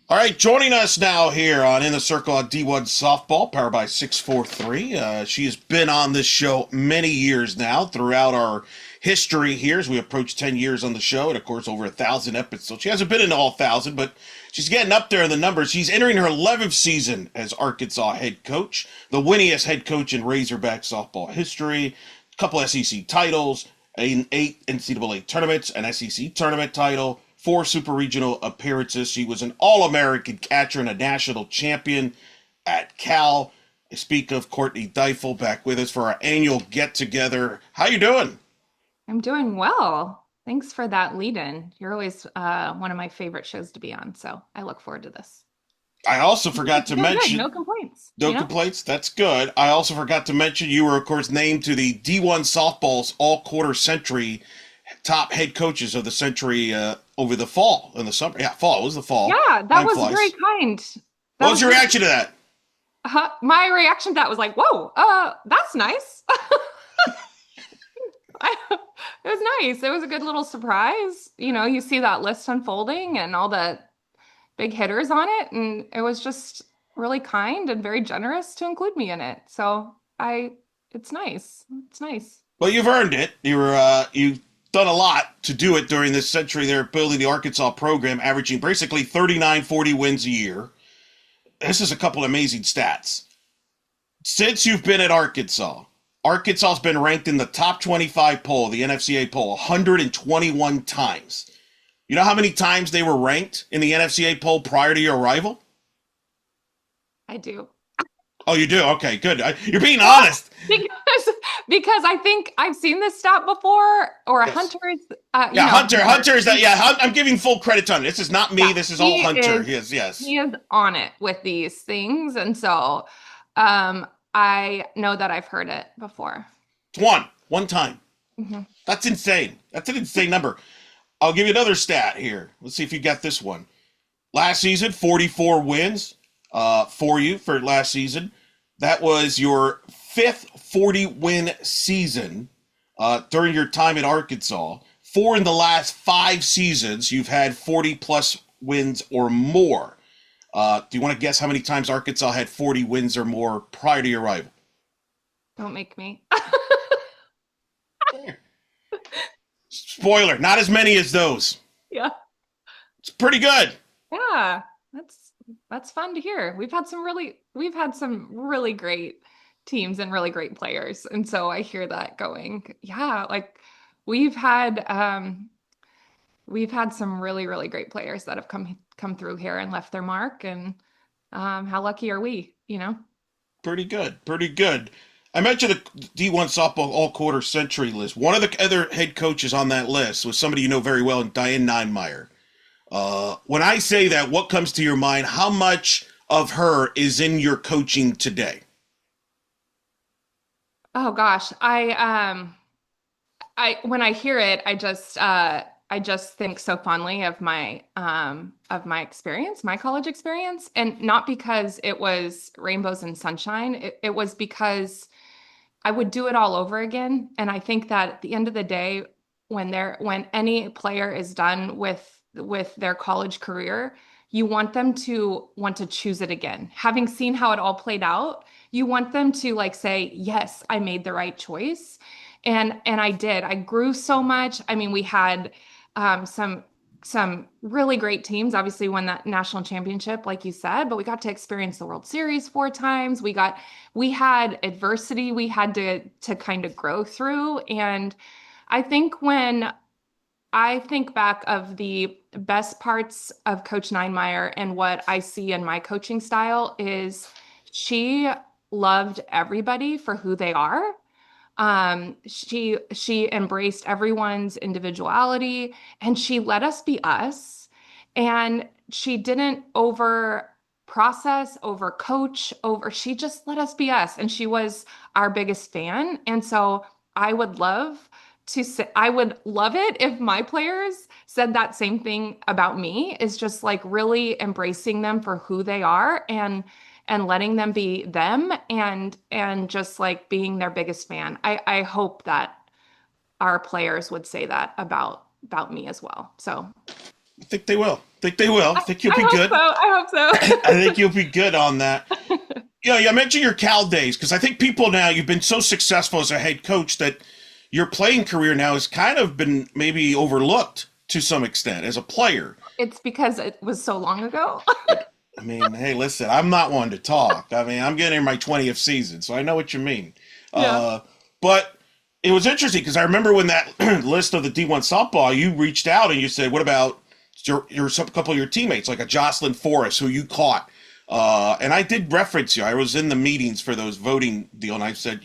All right, joining us now here on In the Circle on D1 Softball, powered by 643. She has been on this show many years now throughout our history here as we approach 10 years on the show, and of course, over 1,000 episodes. She hasn't been in all 1,000, but she's getting up there in the numbers. She's entering her 11th season as Arkansas head coach, the winningest head coach in Razorback softball history, a couple SEC titles, eight NCAA tournaments, an SEC tournament title, four super regional appearances. She was an All-American catcher and a national champion at Cal. I speak of Courtney Deifel back with us for our annual get-together. How you doing? I'm doing well. Thanks for that lead in. You're always one of my favorite shows to be on, so I look forward to this. I also forgot to Doing good, mention, no complaints, no complaints, that's good. I also forgot to mention you were, of course, named to the D1 Softball's All-Quarter Century top head coaches of the century over the fall and the summer. Yeah, fall. It was the fall. Yeah, that Time was flies. very kind. What That was was your very, reaction to that? my reaction to that was like, whoa, that's nice. It was nice. It was a good little surprise. You see that list unfolding and all the big hitters on it, and it was just really kind and very generous to include me in it. So it's nice. It's nice. Well, you've earned it. You've done a lot to do it during this century there, building the Arkansas program, averaging basically 39, 40 wins a year. This is a couple amazing stats. Since you've been at Arkansas, Arkansas's been ranked in the top 25 poll, the NFCA poll, 121 times. You know how many times they were ranked in the NFCA poll prior to your arrival? I do. Oh, you do? Okay, good. You're being honest. because because I think I've seen this stat before, or Yes. Hunter's, Yeah, Hunter is that. Yeah, I'm giving full credit to him. This is not me. yeah, This is all Hunter. Yes. he is on it with these things, and so I know that I've heard it before. It's one time. Hmm. That's insane. That's an insane number. I'll give you another stat here. Let's see if you got this one. Last season, 44 wins for you for last season. That was your fifth 40-win season during your time at Arkansas. Four in the last 5 seasons, you've had 40-plus wins or more. Do you want to guess how many times Arkansas had 40 wins or more prior to your arrival? Don't make me. Spoiler, not as many as those. Yeah. It's pretty good. Yeah, that's fun to hear. We've had some really great teams and really great players. And so I hear that going, yeah, like we've had um we've had some really, really great players that have come through here and left their mark. And how lucky are we, you know? Pretty good. Pretty good. I mentioned the D1 softball all quarter century list. One of the other head coaches on that list was somebody you know very well, Diane Neinmeyer. When I say that, what comes to your mind? How much of her is in your coaching today? Oh gosh. I when I hear it, I just think so fondly of my experience, my college experience, and not because it was rainbows and sunshine. It was because I would do it all over again. And I think that at the end of the day, when any player is done with their college career, you want them to want to choose it again. Having seen how it all played out, you want them to like say, "Yes, I made the right choice." And I did. I grew so much. I mean, we had some really great teams. Obviously, won that national championship, like you said, but we got to experience the World Series 4 times. We had adversity we had to kind of grow through. And I think when I think back of the best parts of Coach Neinmeyer and what I see in my coaching style is she loved everybody for who they are. She embraced everyone's individuality and she let us be us. And she didn't over process, over coach, over, she just let us be us. And she was our biggest fan. And so I would love to say, I would love it if my players said that same thing about me, is just like really embracing them for who they are and letting them be them and just like being their biggest fan. I hope that our players would say that about me as well. So I think they will. Think they will. I think you'll I be hope so. good. I hope I think you'll be good on that. so. You mentioned your Cal days because I think people now, you've been so successful as a head coach that your playing career now has kind of been maybe overlooked to some extent as a player. It's because it was so long ago. I mean, hey, listen, I'm not one to talk. I mean, I'm getting in my 20th season, so I know what you mean. Yeah. But it was interesting because I remember when that list of the D1 softball, you reached out and you said, what about some couple of your teammates, like a Jocelyn Forrest, who you caught? And I did reference you. I was in the meetings for those voting deal, and I said,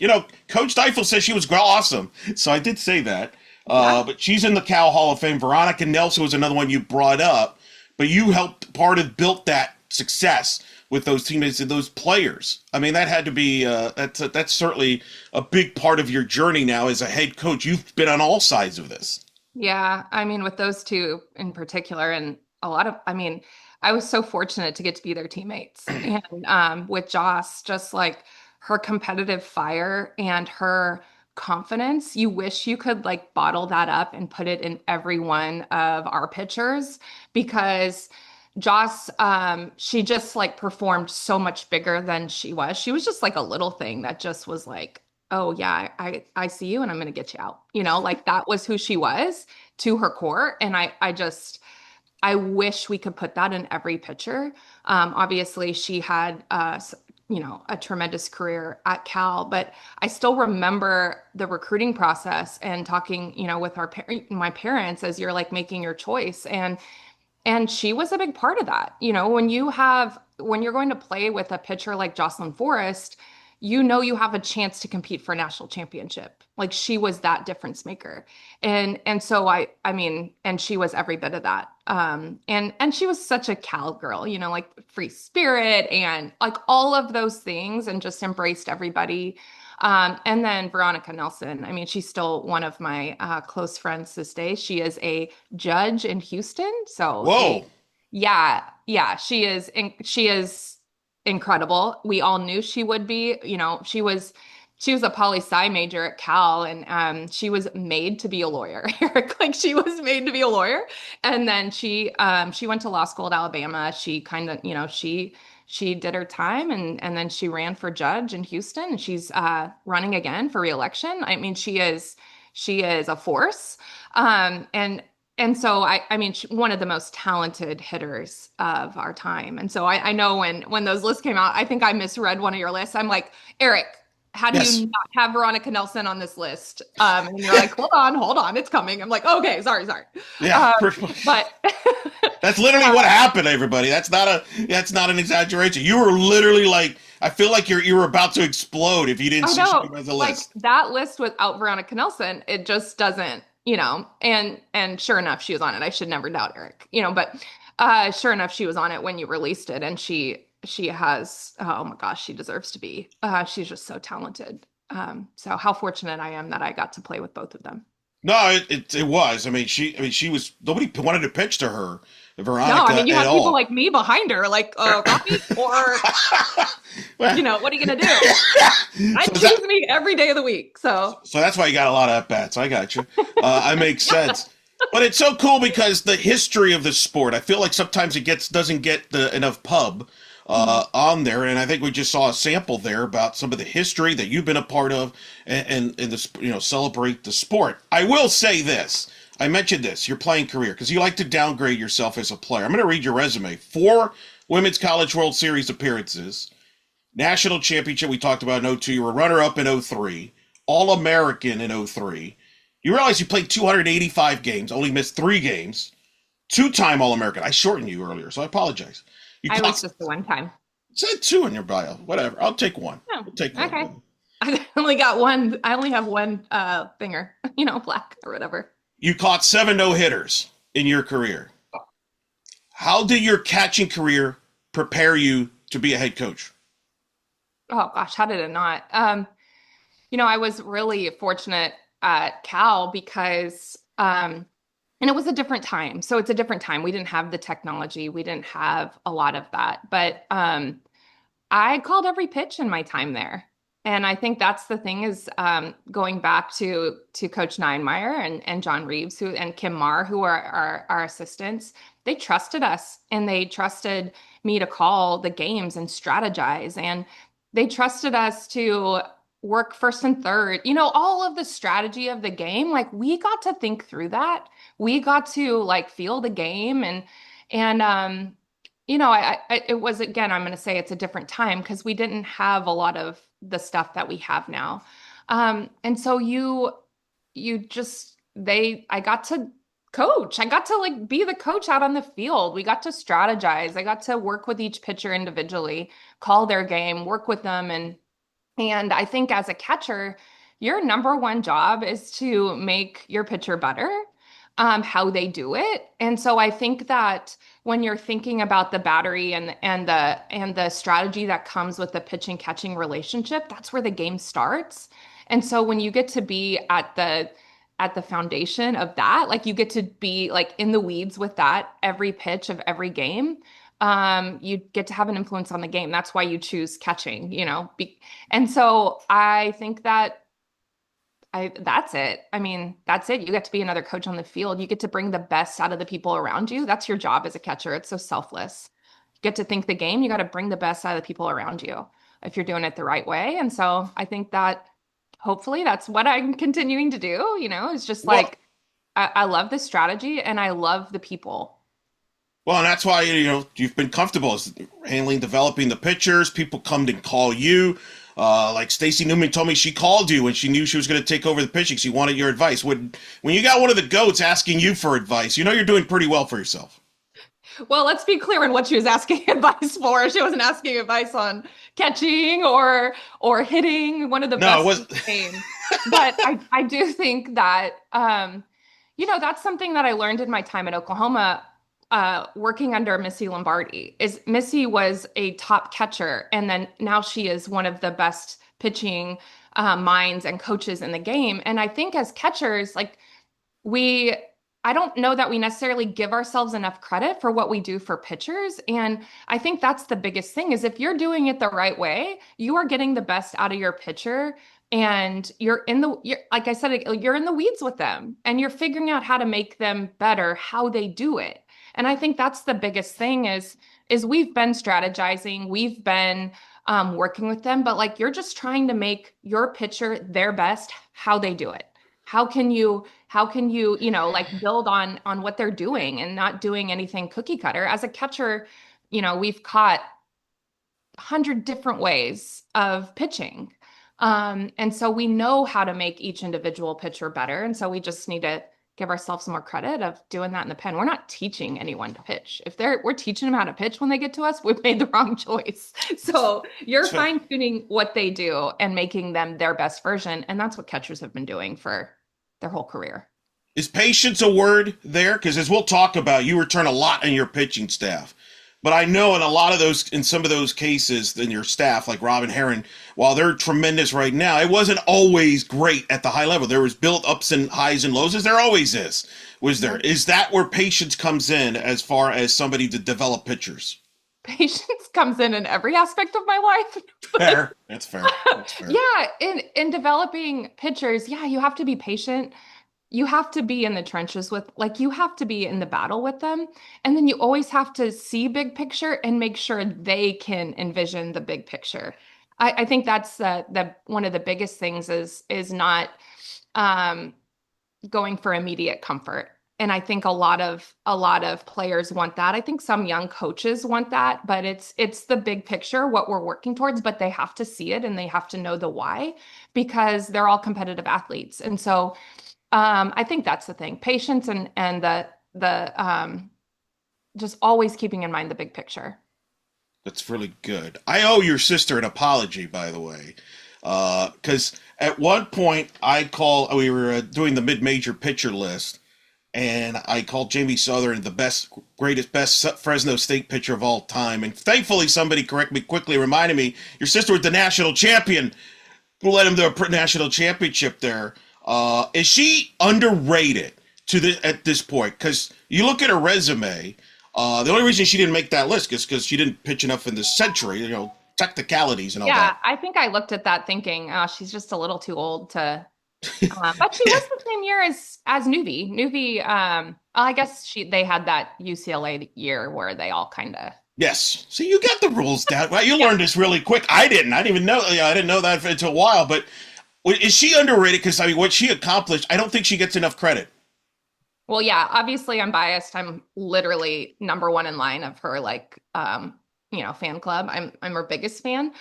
Coach Deifel says she was awesome. So I did say that. Yeah. But she's in the Cal Hall of Fame. Veronica Nelson was another one you brought up. But you helped built that success with those teammates and those players. I mean, that had to be that's certainly a big part of your journey now as a head coach. You've been on all sides of this. Yeah. I mean, with those two in particular, and I mean, I was so fortunate to get to be their teammates. And with Joss, just like her competitive fire and her confidence, you wish you could like bottle that up and put it in every one of our pitchers because Joss, she just like performed so much bigger than she was. She was just like a little thing that just was like, oh yeah, I see you and I'm gonna get you out. Like that was who she was to her core. And I wish we could put that in every pitcher. Obviously, she had, a tremendous career at Cal, but I still remember the recruiting process and talking, with my parents as you're like making your choice, and she was a big part of that. When you're going to play with a pitcher like Jocelyn Forrest, you have a chance to compete for a national championship. Like she was that difference maker. And so I mean, and she was every bit of that. And she was such a Cal girl, like free spirit and like all of those things and just embraced everybody. And then Veronica Nelson, I mean, she's still one of my close friends this day. She is a judge in Houston. So Whoa. yeah, she is incredible. We all knew she would be. She was a poli sci major at Cal, and she was made to be a lawyer. Eric, like she was made to be a lawyer, and then she went to law school at Alabama. She kind of she did her time, and then she ran for judge in Houston, and she's running again for reelection. I mean, she is a force, and so I mean, one of the most talented hitters of our time. And so I know when those lists came out, I think I misread one of your lists. I'm like, Eric, how do Yes. you not have Veronica Nelson on this list? And you're like, hold on, it's coming. I'm like, okay, sorry. Yeah. But That's literally what happened, everybody. That's not an exaggeration. You were literally like, I feel like you were about to explode if you didn't I see know, she was the like list. that list without Veronica Nelson, it just doesn't, and sure enough, she was on it. I should never doubt Eric, but sure enough, she was on it when you released it, and she has, oh my gosh, she deserves to be. She's just so talented. So how fortunate I am that I got to play with both of them. No, it was. She was. Nobody wanted to pitch to her, No, I Veronica, mean, you at had people all. like me behind her, like, Robbie, or, Well, what are you going to do? I so choose me every day of the week. So, that's why you got a lot of at bats. I got you. I make sense. But it's so cool because the history of the sport, I feel like sometimes doesn't get enough pub on there, and I think we just saw a sample there about some of the history that you've been a part of, and this celebrate the sport. I will say this. I mentioned this, your playing career, because you like to downgrade yourself as a player. I'm going to read your resume. 4 Women's College World Series appearances, national championship we talked about in '02. You were runner-up in '03, All-American in '03. You realize you played 285 games, only missed 3 games, 2-time All-American. I shortened you earlier, so I apologize. You I was caught, just the one time. said 2 in your bio. Whatever. I'll take 1. Oh, I'll take okay. one. I only got one. I only have one finger, black or whatever. You caught 7 no-hitters in your career. How did your catching career prepare you to be a head coach? Oh gosh, how did it not? I was really fortunate at Cal because and it was a different time. So it's a different time. We didn't have the technology. We didn't have a lot of that. But I called every pitch in my time there. And I think that's the thing is going back to Coach Ninemeyer and John Reeves and Kim Marr, who are our assistants. they trusted us and they trusted me to call the games and strategize. And they trusted us to work first and third, all of the strategy of the game. Like we got to think through that. We got to like feel the game and it was, again, I'm going to say it's a different time because we didn't have a lot of the stuff that we have now. And so I got to coach. I got to like be the coach out on the field. We got to strategize. I got to work with each pitcher individually, call their game, work with them. And I think as a catcher, your number one job is to make your pitcher better, how they do it. And so I think that when you're thinking about the battery and the strategy that comes with the pitching catching relationship, that's where the game starts. And so when you get to be at the foundation of that, like you get to be like in the weeds with that every pitch of every game, you get to have an influence on the game. That's why you choose catching, and so I think that's it. I mean, that's it. You get to be another coach on the field. You get to bring the best out of the people around you. That's your job as a catcher. It's so selfless. You get to think the game. You got to bring the best out of the people around you if you're doing it the right way. And so I think that hopefully that's what I'm continuing to do, it's just like, I love this strategy and I love the people. Well, and that's why, you've been comfortable handling, developing the pitchers. People come to call you. Like Stacy Newman told me she called you when she knew she was going to take over the pitching. She wanted your advice. When you got one of the GOATs asking you for advice, you're doing pretty well for yourself. Well, let's be clear on what she was asking advice for. She wasn't asking advice on catching or hitting, one of the best games. But I do think that, that's something that I learned in my time at Oklahoma, working under Missy Lombardi. Missy was a top catcher, and then now she is one of the best pitching minds and coaches in the game. And I think as catchers, like I don't know that we necessarily give ourselves enough credit for what we do for pitchers. And I think that's the biggest thing is if you're doing it the right way, you are getting the best out of your pitcher and you're like I said, you're in the weeds with them and you're figuring out how to make them better, how they do it. And I think that's the biggest thing is we've been strategizing, we've been working with them, but like you're just trying to make your pitcher their best, how they do it. How can you, like build on what they're doing and not doing anything cookie cutter? As a catcher, we've caught 100 different ways of pitching. And so we know how to make each individual pitcher better. And so we just need to give ourselves some more credit of doing that in the pen. We're not teaching anyone to pitch. If we're teaching them how to pitch when they get to us, we've made the wrong choice. So you're fine tuning what they do and making them their best version. And that's what catchers have been doing for their whole career. Is patience a word there? Because as we'll talk about, you return a lot in your pitching staff. But I know in some of those cases in your staff, like Robin Herron, while they're tremendous right now, it wasn't always great at the high level. There was built ups and highs and lows, as there always is. Was there? Is that where patience comes in as far as somebody to develop pitchers? Patience comes in every aspect of my life. Fair. That's fair. That's fair. Yeah. In developing pitchers, you have to be patient. You have to be in the trenches you have to be in the battle with them. And then you always have to see big picture and make sure they can envision the big picture. I think that's the one of the biggest things is not going for immediate comfort. And I think a lot of players want that. I think some young coaches want that, but it's the big picture, what we're working towards, but they have to see it and they have to know the why because they're all competitive athletes. And so I think that's the thing, patience and the just always keeping in mind the big picture. That's really good. I owe your sister an apology, by the way, because at one point we were doing the mid-major pitcher list, and I called Jamie Southern the best Fresno State pitcher of all time. And thankfully, somebody quickly reminded me, your sister was the national champion, who led him to a national championship there. Is she underrated at this point? Because you look at her resume, the only reason she didn't make that list is because she didn't pitch enough in this century, technicalities and all that. Yeah, I think I looked at that thinking, she's just a little too old to But she Yeah. was the same year as Nuvi. Nuvi, I guess they had that UCLA year where they all kind of. Yes. See, you got the rules down. Well, you Yeah. learned this really quick. I didn't. I didn't even know. I didn't know that until a while. But is she underrated? Because I mean, what she accomplished, I don't think she gets enough credit. Well, yeah, obviously I'm biased. I'm literally number one in line of her fan club. I'm her biggest fan.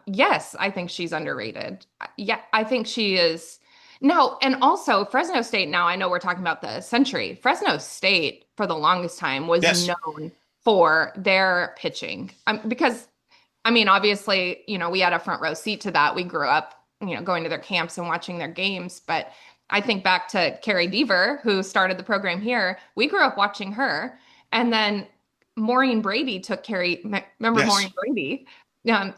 Yes, I think she's underrated. Yeah, I think she is. No, and also Fresno State, now I know we're talking about the century. Fresno State for the longest time was Yes. known for their pitching. Because I mean, obviously, we had a front row seat to that. We grew up, going to their camps and watching their games. But I think back to Carrie Deaver, who started the program here. We grew up watching her. And then Maureen Brady took Carrie. Remember Yes. Maureen Brady?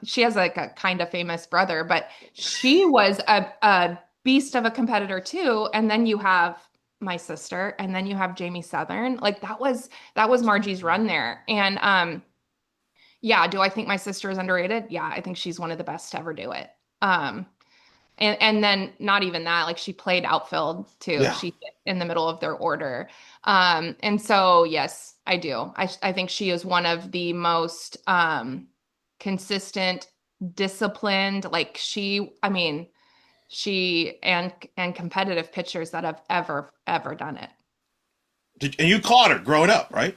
She has like a kind of famous brother, but she was a beast of a competitor too. And then you have my sister, and then you have Jamie Southern. Like that was Margie's run there. And yeah, do I think my sister is underrated? Yeah, I think she's one of the best to ever do it. And then not even that, like she played outfield too. Yeah. She hit in the middle of their order. And so yes, I do. I think she is one of the most consistent, disciplined, like I mean, she and competitive pitchers that have ever done it. And you caught her growing up, right?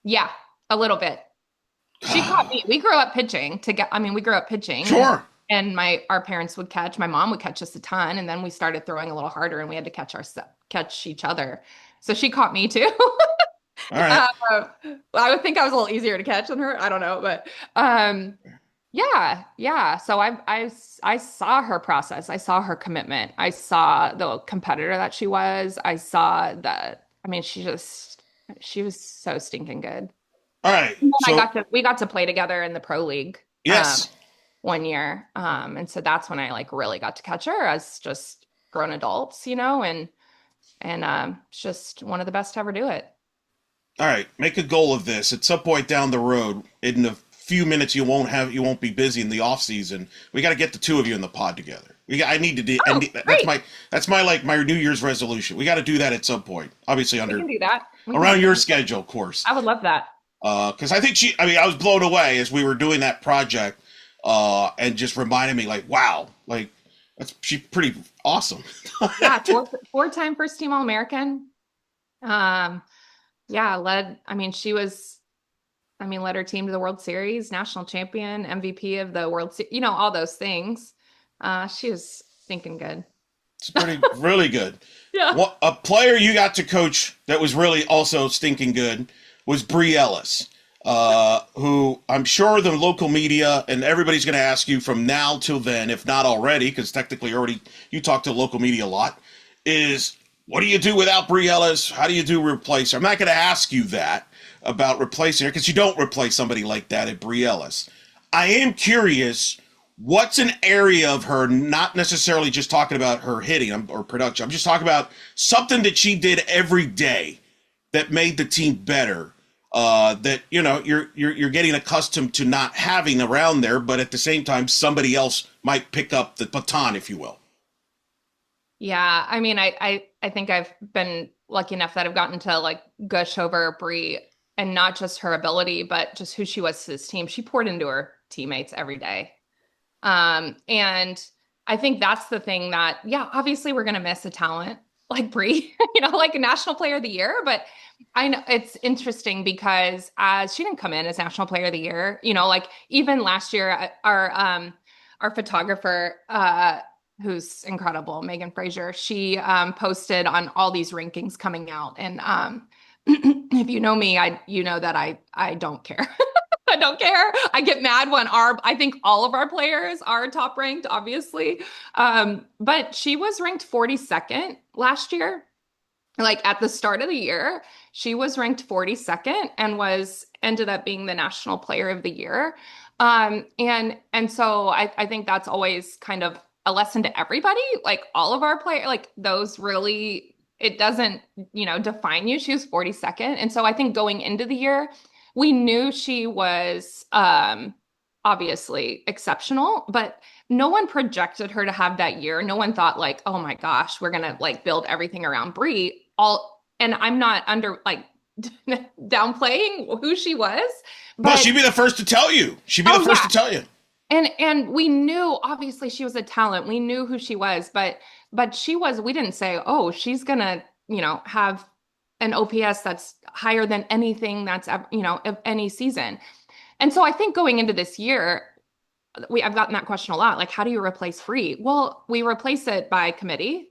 Yeah, a little bit. She caught me. We grew up pitching together. I mean, we grew up pitching, Sure. and our parents would catch. My mom would catch us a ton, and then we started throwing a little harder, and we had to catch each other. So she caught me too. All right. uh, I would think I was a little easier to catch than her. I don't know, but yeah, yeah. So I saw her process. I saw her commitment. I saw the competitor that she was. I saw that. I mean, she was so stinking good. All right. And then So we got to play together in the pro league yes. one year. And so that's when I like really got to catch her as just grown adults, and it's just one of the best to ever do it. All right. Make a goal of this. At some point down the road, in the few minutes you won't be busy in the off season. We got to get the two of you in the pod together. I need to do. Oh, That's great. my like my New Year's resolution. We got to do that at some point. Obviously We under can do that. around your schedule, of course. I would love that. Because I think I mean, I was blown away as we were doing that project, and just reminded me, like, wow, like she's pretty awesome. Yeah, four-time first team All-American. Um, yeah, led her team to the World Series, national champion, MVP of the World Series, all those things. She was thinking good. It's pretty really good. Yeah. A player you got to coach that was really also stinking good was Bri Ellis, who I'm sure the local media and everybody's going to ask you from now till then, if not already, because technically already you talk to local media a lot, is what do you do without Bri Ellis? How do you do replace her? I'm not going to ask you that about replacing her because you don't replace somebody like that at Bri Ellis. I am curious. What's an area of her, not necessarily just talking about her hitting or production. I'm just talking about something that she did every day that made the team better. That you're getting accustomed to not having around there, but at the same time, somebody else might pick up the baton, if you will. Yeah, I mean, I think I've been lucky enough that I've gotten to like gush over Bri, and not just her ability, but just who she was to this team. She poured into her teammates every day. And I think that's the thing that, yeah, obviously we're going to miss a talent like Bri, like a national player of the year. But I know it's interesting because as she didn't come in as national player of the year, like even last year, our photographer, who's incredible, Megan Frazier, she posted on all these rankings coming out. And if you know me, you know that I don't care. I don't care. I get mad when I think all of our players are top ranked, obviously. But she was ranked 42nd last year. Like at the start of the year, she was ranked 42nd and ended up being the national player of the year. And so I think that's always kind of a lesson to everybody, like all of our players, like those really, it doesn't, define you. She was 42nd. And so I think going into the year, we knew she was obviously exceptional, but no one projected her to have that year. No one thought like, oh my gosh, we're gonna like build everything around Bri. And I'm not under like downplaying who she was, Well, but she'd be the first to tell you. She'd be the oh first yeah. to tell you. And we knew obviously she was a talent. We knew who she was, but we didn't say, oh, she's gonna, have an OPS that's higher than anything that's ever, of any season. And so I think going into this year, I've gotten that question a lot. Like, how do you replace free? Well, we replace it by committee.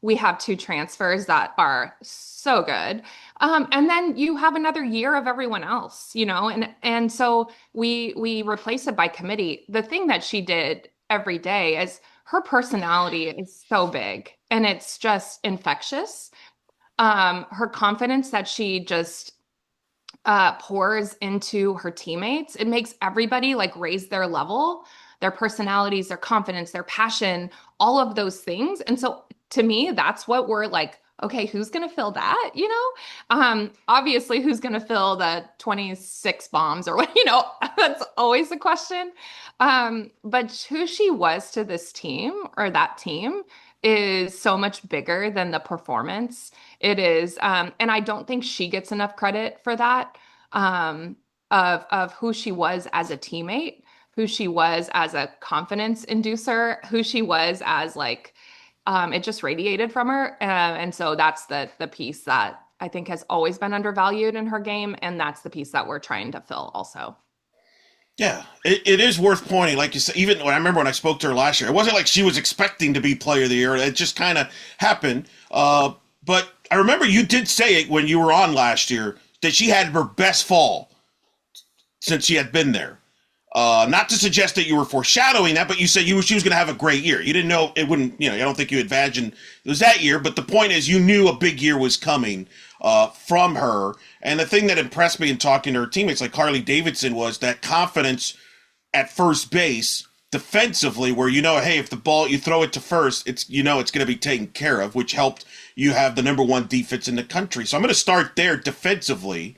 We have two transfers that are so good. And then you have another year of everyone else, and so we replace it by committee. The thing that she did every day is her personality is so big and it's just infectious. Her confidence that she just pours into her teammates. It makes everybody like raise their level, their personalities, their confidence, their passion, all of those things. And so to me, that's what we're like, okay, who's going to fill that? Obviously, who's going to fill the 26 bombs or what, that's always a question. But who she was to this team or that team is so much bigger than the performance. It is, and I don't think she gets enough credit for that, of who she was as a teammate, who she was as a confidence inducer, who she was as like, it just radiated from her, and so that's the piece that I think has always been undervalued in her game, and that's the piece that we're trying to fill also. Yeah, it is worth pointing. Like you said, even when I remember when I spoke to her last year, it wasn't like she was expecting to be player of the year. It just kind of happened. But I remember you did say it when you were on last year that she had her best fall since she had been there. Not to suggest that you were foreshadowing that, but you said she was going to have a great year. You didn't know it wouldn't, I don't think you imagined it was that year, but the point is you knew a big year was coming from her. And the thing that impressed me in talking to her teammates like Harley Davidson was that confidence at first base defensively where hey, if the ball, you throw it to first, it's going to be taken care of, which helped you have the number one defense in the country. So I'm going to start there defensively.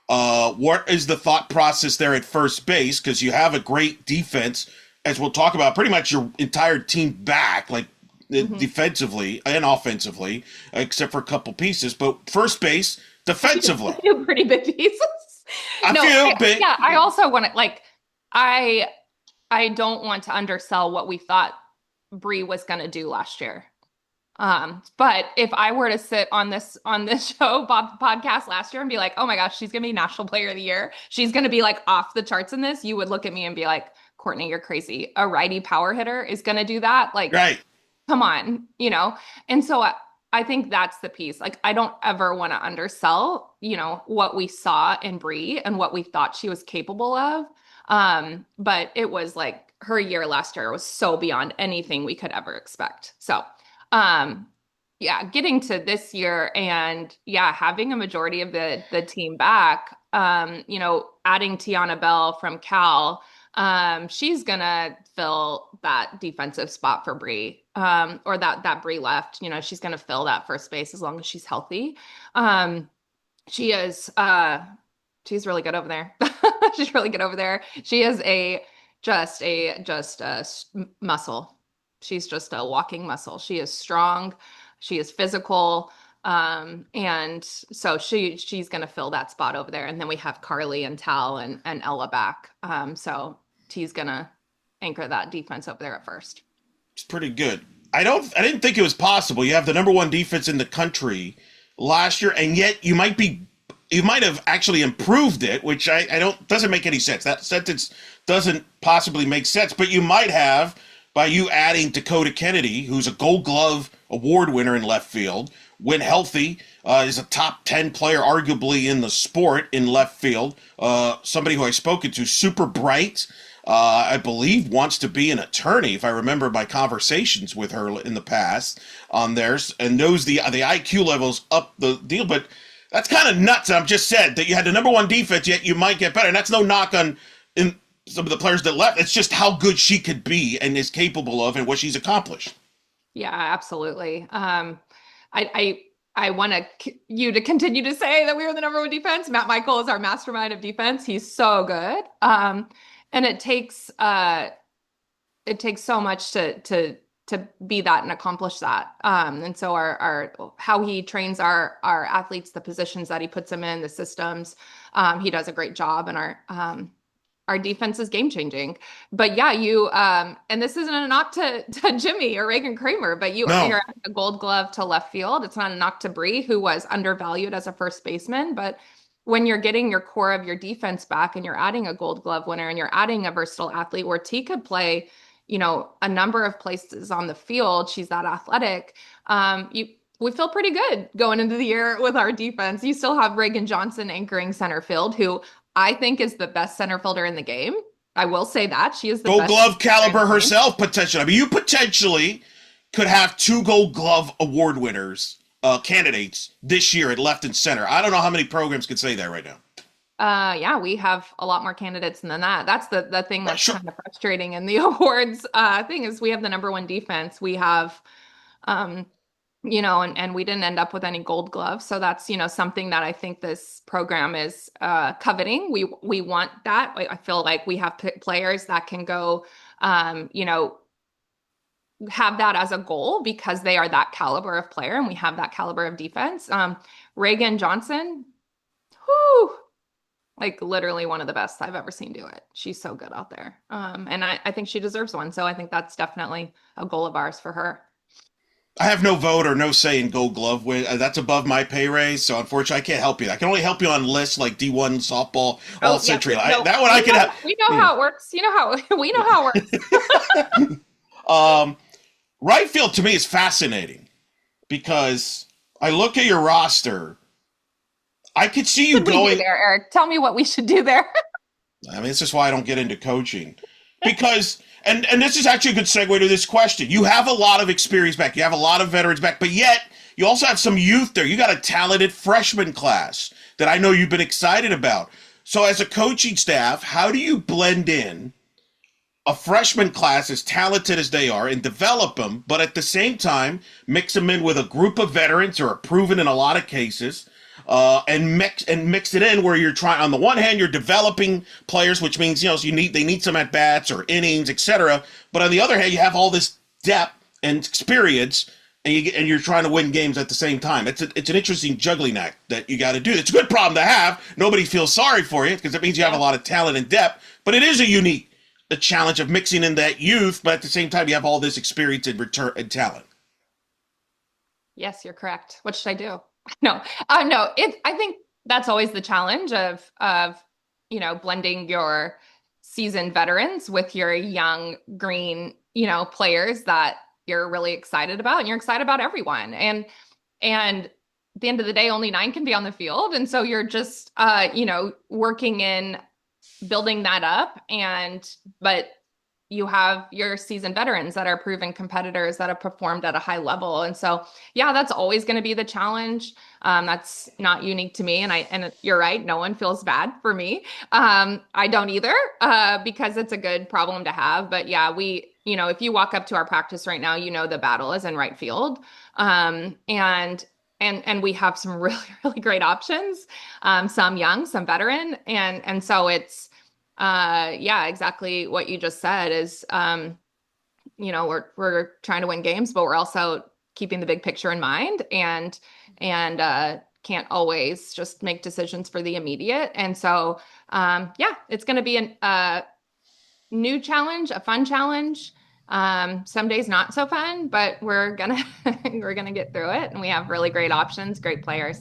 What is the thought process there at first base? Because you have a great defense, as we'll talk about, pretty much your entire team back, like defensively and offensively, except for a couple pieces. But first base, defensively. Pretty big pieces. Big. Yeah, I also want to I don't want to undersell what we thought Bri was going to do last year. But if I were to sit on this show podcast last year and be like, oh my gosh, she's gonna be National Player of the Year, she's gonna be like off the charts in this, you would look at me and be like, Courtney, you're crazy. A righty power hitter is gonna do that? Like, right. Come on, And so I think that's the piece. Like, I don't ever want to undersell, what we saw in Bri and what we thought she was capable of. But it was like her year last year was so beyond anything we could ever expect. So getting to this year and having a majority of the team back, adding Tiana Bell from Cal, she's gonna fill that defensive spot for Bri, or that Bri left. She's gonna fill that first base as long as she's healthy. She is, she's really good over there. She's really good over there. She is just a muscle. She's just a walking muscle. She is strong. She is physical. And so she's going to fill that spot over there. And then we have Carly and Tal and Ella back. So T's going to anchor that defense over there at first. It's pretty good. I didn't think it was possible. You have the number one defense in the country last year, and yet you might have actually improved it, which doesn't make any sense. That sentence doesn't possibly make sense, but you might have by you adding Dakota Kennedy, who's a Gold Glove award winner in left field, when healthy, is a top 10 player arguably in the sport in left field. Somebody who I've spoken to, super bright, I believe wants to be an attorney, if I remember my conversations with her in the past on theirs, and knows the IQ levels up the deal. But that's kind of nuts. I've just said that you had the number one defense, yet you might get better. And that's no knock on some of the players that left. It's just how good she could be and is capable of and what she's accomplished. Yeah, absolutely. I want you to continue to say that we were the number one defense. Matt Meuchel is our mastermind of defense. He's so good. And it takes it takes so much to be that and accomplish that. And so our how he trains our athletes, the positions that he puts them in, the systems, he does a great job, and our defense is game changing. But yeah, you and this isn't a knock to Jimmy or Reagan Kramer, but you're No. adding a Gold Glove to left field. It's not a knock to Bri, who was undervalued as a first baseman, but when you're getting your core of your defense back and you're adding a Gold Glove winner and you're adding a versatile athlete where T could play, a number of places on the field, she's that athletic. We feel pretty good going into the year with our defense. You still have Reagan Johnson anchoring center field, who I think is the best center fielder in the game. I will say that she is the Gold best Glove caliber herself, potentially. I mean, you potentially could have 2 Gold Glove award winners, candidates this year at left and center. I don't know how many programs could say that right now. Yeah, we have a lot more candidates than that. That's the thing that's Sure. kind of frustrating in the awards thing is we have the number one defense. We have, and we didn't end up with any Gold Gloves. So that's, something that I think this program is coveting. We want that. I feel like we have players that can go, have that as a goal because they are that caliber of player and we have that caliber of defense. Reagan Johnson, whoo, like literally one of the best I've ever seen do it. She's so good out there. And I think she deserves one. So I think that's definitely a goal of ours for her. I have no vote or no say in Gold Glove win. That's above my pay raise, so unfortunately, I can't help you. I can only help you on lists like D1 softball, all century. Yeah, That one I can help. We know how it works. You know how we know how it works. Right field to me is fascinating because I look at your roster. I could see you going there, Eric. Tell me what we should do there. I mean, this is why I don't get into coaching because, and this is actually a good segue to this question. You have a lot of experience back. You have a lot of veterans back, but yet you also have some youth there. You got a talented freshman class that I know you've been excited about. So as a coaching staff, how do you blend in a freshman class as talented as they are and develop them, but at the same time, mix them in with a group of veterans who are proven in a lot of cases, and mix it in where you're trying, on the one hand, you're developing players, which means, they need some at bats or innings, etc. But on the other hand, you have all this depth and experience, and you're trying to win games at the same time. It's an interesting juggling act that you got to do. It's a good problem to have. Nobody feels sorry for you because it means you have a lot of talent and depth. But it is a challenge of mixing in that youth, but at the same time, you have all this experience and return and talent. Yes, you're correct. What should I do? No. I think that's always the challenge of blending your seasoned veterans with your young green, players that you're really excited about, and you're excited about everyone. And at the end of the day, only 9 can be on the field. And so you're just, working in building that up. But you have your seasoned veterans that are proven competitors that have performed at a high level. And so, yeah, that's always going to be the challenge. That's not unique to me. And you're right. No one feels bad for me. I don't either, because it's a good problem to have. But yeah, if you walk up to our practice right now, the battle is in right field. And we have some really, really great options. Some young, some veteran. And so it's, exactly what you just said is, we're trying to win games, but we're also keeping the big picture in mind and can't always just make decisions for the immediate. And so, it's going to be a new challenge, a fun challenge. Some days not so fun, but we're going to get through it. And we have really great options, great players.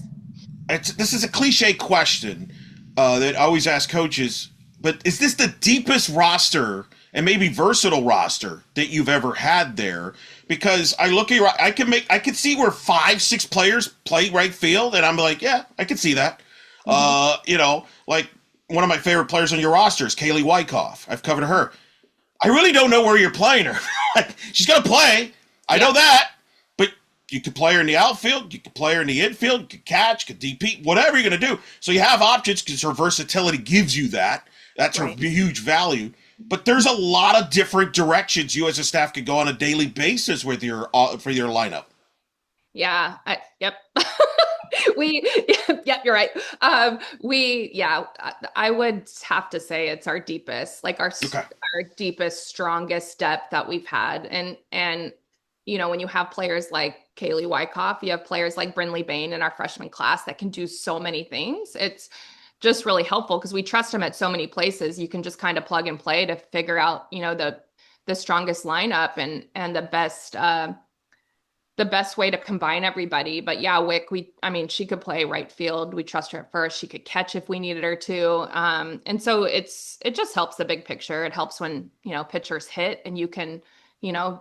This is a cliche question, that I always ask coaches, but is this the deepest roster and maybe versatile roster that you've ever had there? Because I look at I can see where 5-6 players play right field, and I'm like, yeah, I can see that. Mm-hmm. Like one of my favorite players on your roster is Kaylee Wyckoff. I've covered her. I really don't know where you're playing her. She's gonna play. I know that. But you could play her in the outfield, you could play her in the infield, you could catch, you could DP, whatever you're gonna do. So you have options because her versatility gives you that. That's her huge value. But there's a lot of different directions you as a staff could go on a daily basis with for your lineup. Yeah, yep. We, yep, you're right. Yeah, I would have to say it's our deepest, like Okay. our deepest, strongest depth that we've had. When you have players like Kaylee Wyckoff, you have players like Brinley Bain in our freshman class that can do so many things. It's just really helpful because we trust them at so many places. You can just kind of plug and play to figure out, the strongest lineup and the best way to combine everybody. But yeah, Wick, I mean, she could play right field. We trust her at first. She could catch if we needed her to. And so it just helps the big picture. It helps when, pitchers hit and you can,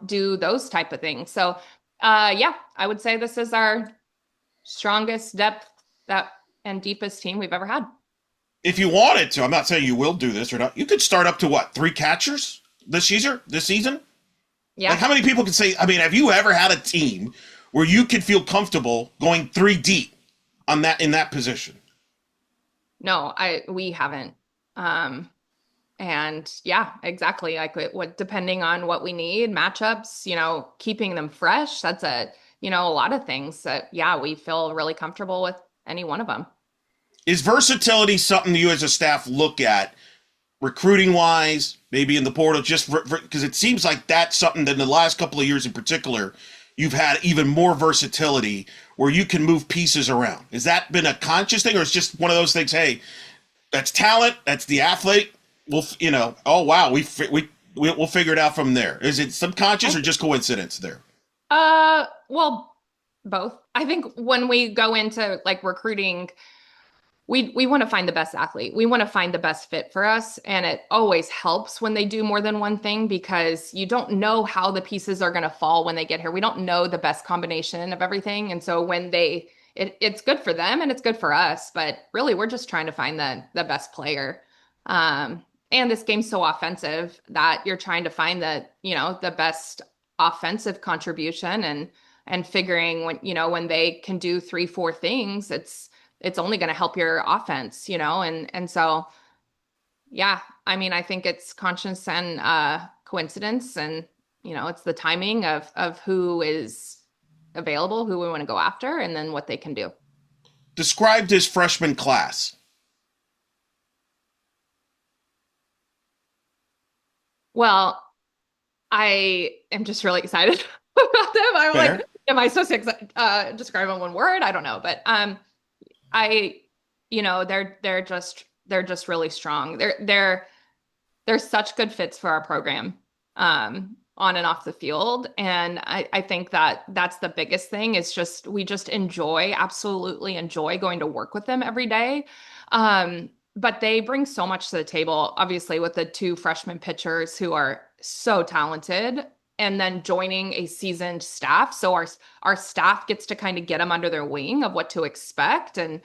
do those type of things. So, yeah, I would say this is our strongest depth that and deepest team we've ever had. If you wanted to, I'm not saying you will do this or not. You could start up to what, 3 catchers this season? This season? Like, Yeah. how many people can say? I mean, have you ever had a team where you could feel comfortable going 3 deep on that in that position? No, we haven't. Um, and yeah, exactly. Like what depending on what we need, matchups, keeping them fresh. That's a lot of things that yeah, we feel really comfortable with any one of them. Is versatility something you as a staff look at recruiting wise, maybe in the portal, just because it seems like that's something that in the last couple of years in particular, you've had even more versatility where you can move pieces around. Has that been a conscious thing, or it's just one of those things? Hey, that's talent. That's the athlete. Oh wow, we'll figure it out from there. Is it subconscious or just coincidence there? Well, both. I think when we go into like recruiting, we want to find the best athlete. We want to find the best fit for us. And it always helps when they do more than one thing because you don't know how the pieces are going to fall when they get here. We don't know the best combination of everything. And so when it's good for them and it's good for us, but really we're just trying to find the best player. And this game's so offensive that you're trying to find the best offensive contribution and figuring when they can do 3, 4 things, it's only going to help your offense, and so yeah, I mean, I think it's conscience and coincidence, and it's the timing of who is available, who we want to go after, and then what they can do. Described this freshman class. Well, I am just really excited about them. I'm like, Fair. am I supposed to describe them in one word? I don't know, but I, they're just really strong. They're such good fits for our program, on and off the field. And I think that that's the biggest thing is we just absolutely enjoy going to work with them every day. But they bring so much to the table, obviously, with the 2 freshman pitchers who are so talented and then joining a seasoned staff. So our staff gets to kind of get them under their wing of what to expect. And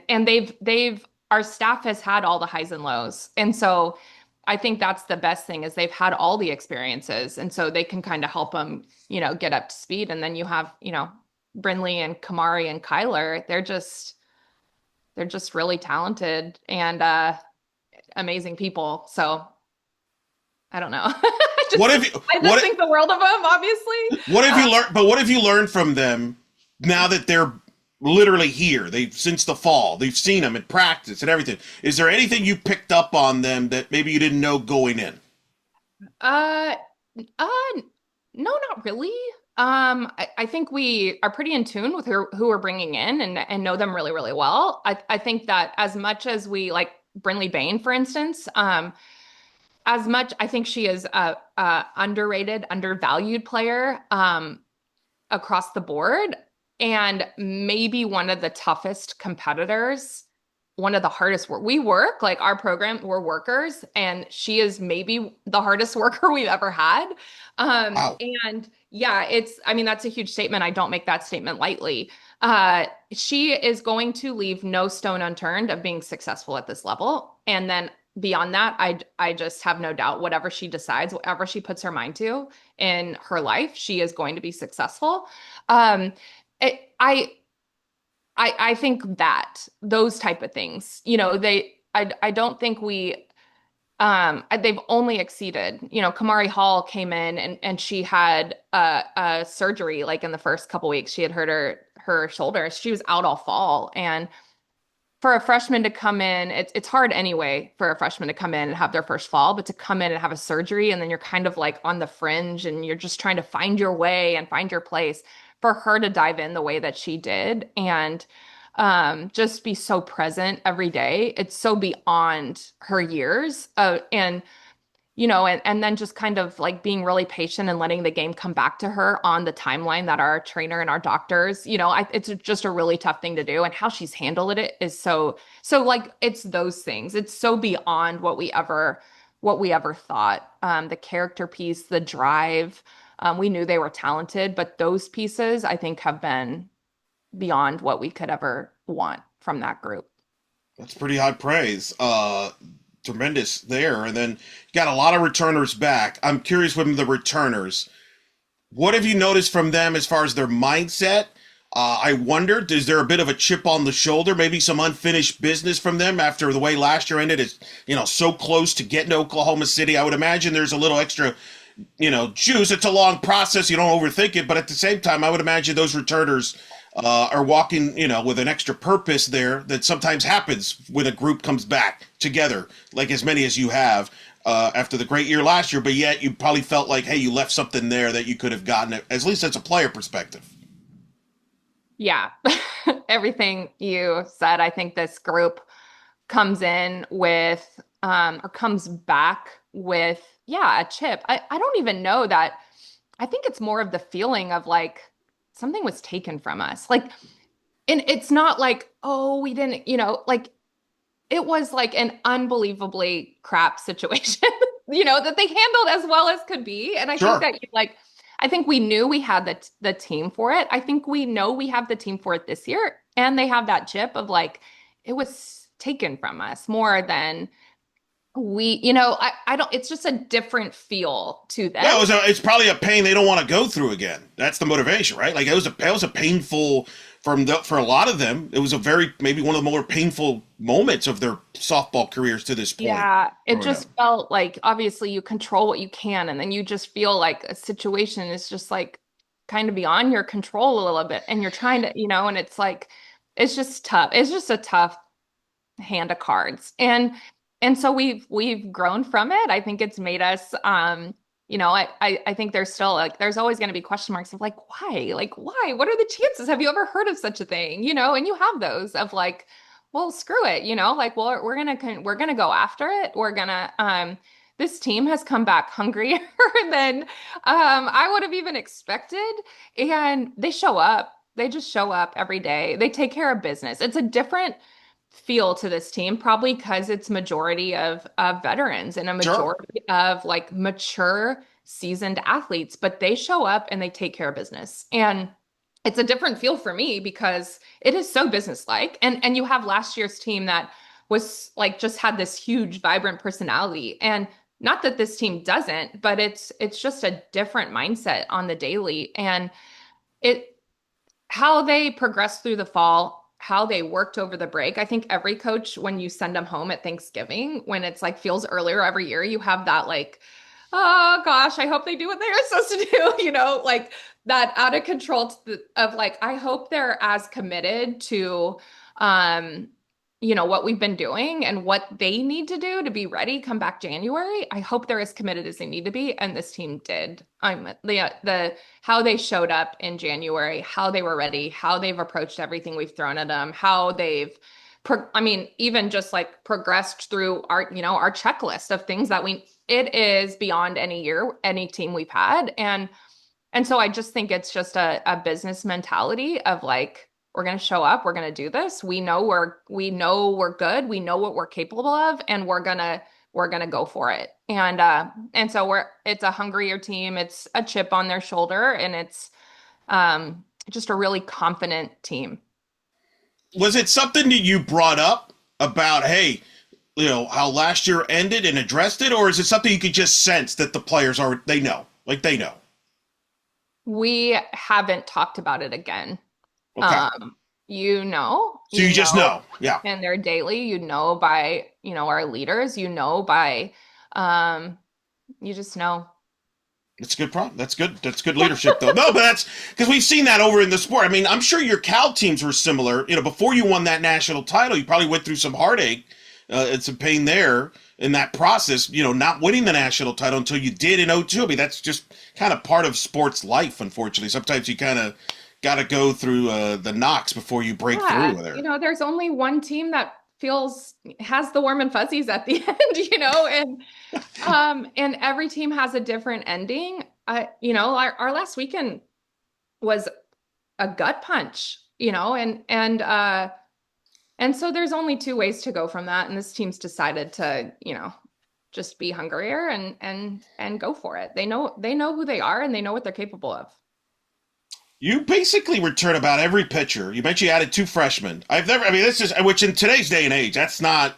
they've our staff has had all the highs and lows. And so I think that's the best thing is they've had all the experiences. And so they can kind of help them, get up to speed. And then you have, Brinley and Kamari and Kyler, they're just really talented and amazing people. So I don't know. What if I just think the world of them, obviously. what have you learned? But what have you learned from them now that they're literally here? They've since the fall. They've seen them in practice and everything. Is there anything you picked up on them that maybe you didn't know going in? Uh, uh, no, not really. I think we are pretty in tune with who we're bringing in and know them really, really well. I think that as much as we like Brinley Bain, for instance, as much I think she is a underrated, undervalued player across the board, and maybe one of the toughest competitors, one of the hardest work. We work like our program, we're workers, and she is maybe the hardest worker we've ever had. Wow. And yeah, I mean, that's a huge statement. I don't make that statement lightly. She is going to leave no stone unturned of being successful at this level. And then beyond that, I just have no doubt whatever she decides, whatever she puts her mind to in her life, she is going to be successful. Um, it, I think that those type of things, I don't think They've only exceeded. Kamari Hall came in and she had a surgery like in the first couple weeks. She had hurt her shoulder. She was out all fall. And for a freshman to come in, it's hard anyway for a freshman to come in and have their first fall, but to come in and have a surgery and then you're kind of like on the fringe and you're just trying to find your way and find your place. For her to dive in the way that she did and just be so present every day, it's so beyond her years. And then just kind of like being really patient and letting the game come back to her on the timeline that our trainer and our doctors, it's just a really tough thing to do. And how she's handled it is so like, it's those things. It's so beyond what we ever thought. The character piece, the drive, we knew they were talented, but those pieces I think have been beyond what we could ever want from that group. That's pretty high praise. Tremendous there. And then you got a lot of returners back. I'm curious with the returners. What have you noticed from them as far as their mindset? I wondered, is there a bit of a chip on the shoulder, maybe some unfinished business from them after the way last year ended? It's, so close to getting to Oklahoma City. I would imagine there's a little extra, juice. It's a long process. You don't overthink it. But at the same time, I would imagine those returners are walking, with an extra purpose there that sometimes happens when a group comes back together, like as many as you have after the great year last year. But yet you probably felt like, hey, you left something there that you could have gotten, at least as a player perspective. Yeah, everything you said. I think this group comes in with, or comes back with, yeah, a chip. I don't even know that. I think it's more of the feeling of like something was taken from us. Like, and it's not like, oh, we didn't, like it was like an unbelievably crap situation, that they handled as well as could be. And I Sure. think that I think we knew we had the team for it. I think we know we have the team for it this year. And they have that chip of like, it was taken from us more than I don't, it's just a different feel to them. Yeah, it's probably a pain they don't want to go through again. That's the motivation, right? Like it was a painful for a lot of them. It was maybe one of the more painful moments of their softball careers to this point. Yeah, it Growing up. just felt like obviously you control what you can, and then you just feel like a situation is just like kind of beyond your control a little bit, and you're trying to, and it's like it's just tough. It's just a tough hand of cards. And so we've grown from it. I think it's made us I think there's still like there's always going to be question marks of like why? Like why? What are the chances? Have you ever heard of such a thing? And you have those of like, well, screw it, like well, we're gonna go after it. We're gonna this team has come back hungrier than I would have even expected. And they show up. They just show up every day. They take care of business. It's a different feel to this team, probably because it's majority of veterans and a Sure. majority of like mature, seasoned athletes, but they show up and they take care of business. And it's a different feel for me because it is so businesslike. And you have last year's team that was like just had this huge, vibrant personality. And not that this team doesn't, but it's just a different mindset on the daily. And it how they progressed through the fall, how they worked over the break. I think every coach, when you send them home at Thanksgiving, when it's like feels earlier every year, you have that like, oh gosh, I hope they do what they're supposed to do, like that out of control of like, I hope they're as committed to, what we've been doing and what they need to do to be ready come back January. I hope they're as committed as they need to be. And this team did. The how they showed up in January, how they were ready, how they've approached everything we've thrown at them, how they've even just like progressed through our checklist of things that it is beyond any team we've had. And so I just think it's just a business mentality of like, we're going to show up. We're going to do this. We know we're good. We know what we're capable of, and we're going to go for it. And so it's a hungrier team. It's a chip on their shoulder, and it's just a really confident team. Was it something that you brought up about, hey, how last year ended and addressed it, or is it something you could just sense that the players they know? They know? We haven't talked about it again. Okay. So you just know. Yeah. and they're daily, by, our leaders, by, um, you just know. That's a good problem. That's good. That's good leadership, though. No, but that's because we've seen that over in the sport. I mean, I'm sure your Cal teams were similar. Before you won that national title, you probably went through some heartache and some pain there in that process. Not winning the national title until you did in '02. I mean, that's just kind of part of sports life. Unfortunately, sometimes you kind of got to go through the knocks before you break through Yeah, there. there's only one team that has the warm and fuzzies at the end, and every team has a different ending. Our last weekend was a gut punch, and so there's only two ways to go from that, and this team's decided to, just be hungrier and go for it. They know who they are and they know what they're capable of. You basically return about every pitcher. You mentioned you added two freshmen. I mean, this is, which in today's day and age, that's not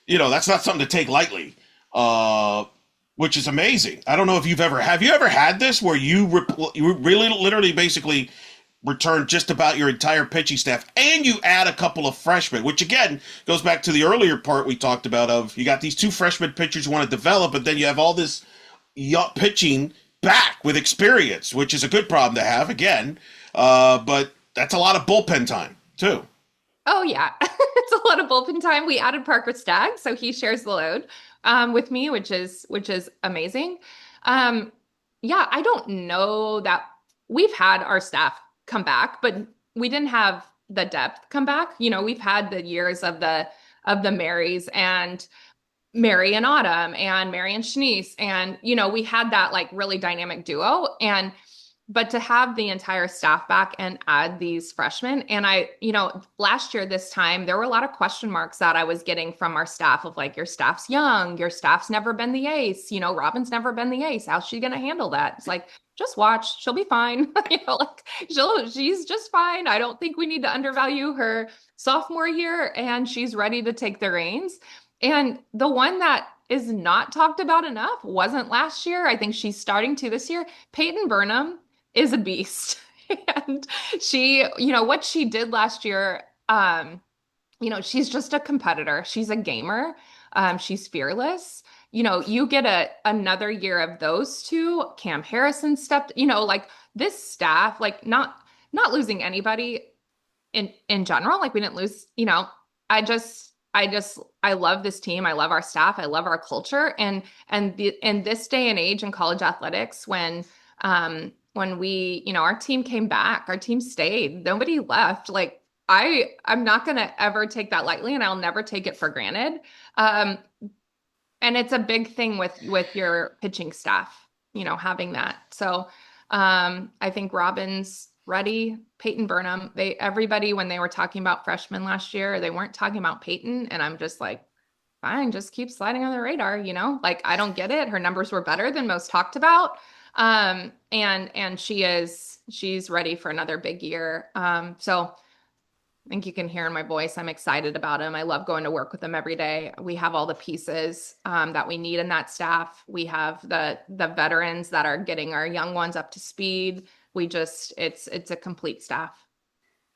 something to take lightly, which is amazing. I don't know if have you ever had this where you really literally basically return just about your entire pitching staff and you add a couple of freshmen, which again goes back to the earlier part we talked about of you got these two freshman pitchers you want to develop, but then you have all this young pitching back with experience, which is a good problem to have again. But that's a lot of bullpen time too. Oh yeah, it's a lot of bullpen time. We added Parker Stagg, so he shares the load with me, which is amazing. Um, yeah, I don't know that we've had our staff come back, but we didn't have the depth come back. We've had the years of the Marys and Mary and Autumn and Mary and Shanice, and we had that like really dynamic duo, but to have the entire staff back and add these freshmen. And last year, this time, there were a lot of question marks that I was getting from our staff of like, your staff's young, your staff's never been the ace, Robin's never been the ace. How's she going to handle that? It's like, just watch, she'll be fine. Like she's just fine. I don't think we need to undervalue her sophomore year, and she's ready to take the reins. And the one that is not talked about enough wasn't last year. I think she's starting to this year. Peyton Burnham is a beast. And she, what she did last year, she's just a competitor. She's a gamer. She's fearless. You get another year of those two. Cam Harrison stepped, like this staff, like not losing anybody in general. Like we didn't lose, I love this team. I love our staff. I love our culture. And in this day and age in college athletics, when we, our team came back, our team stayed, nobody left. Like I'm not going to ever take that lightly, and I'll never take it for granted. And it's a big thing with your pitching staff, having that. So, I think Robin's ready. Peyton Burnham, everybody, when they were talking about freshmen last year, they weren't talking about Peyton. And I'm just like, fine, just keep sliding on the radar, like, I don't get it. Her numbers were better than most talked about. And she's ready for another big year. So I think you can hear in my voice, I'm excited about him. I love going to work with him every day. We have all the pieces, that we need in that staff. We have the veterans that are getting our young ones up to speed. It's a complete staff.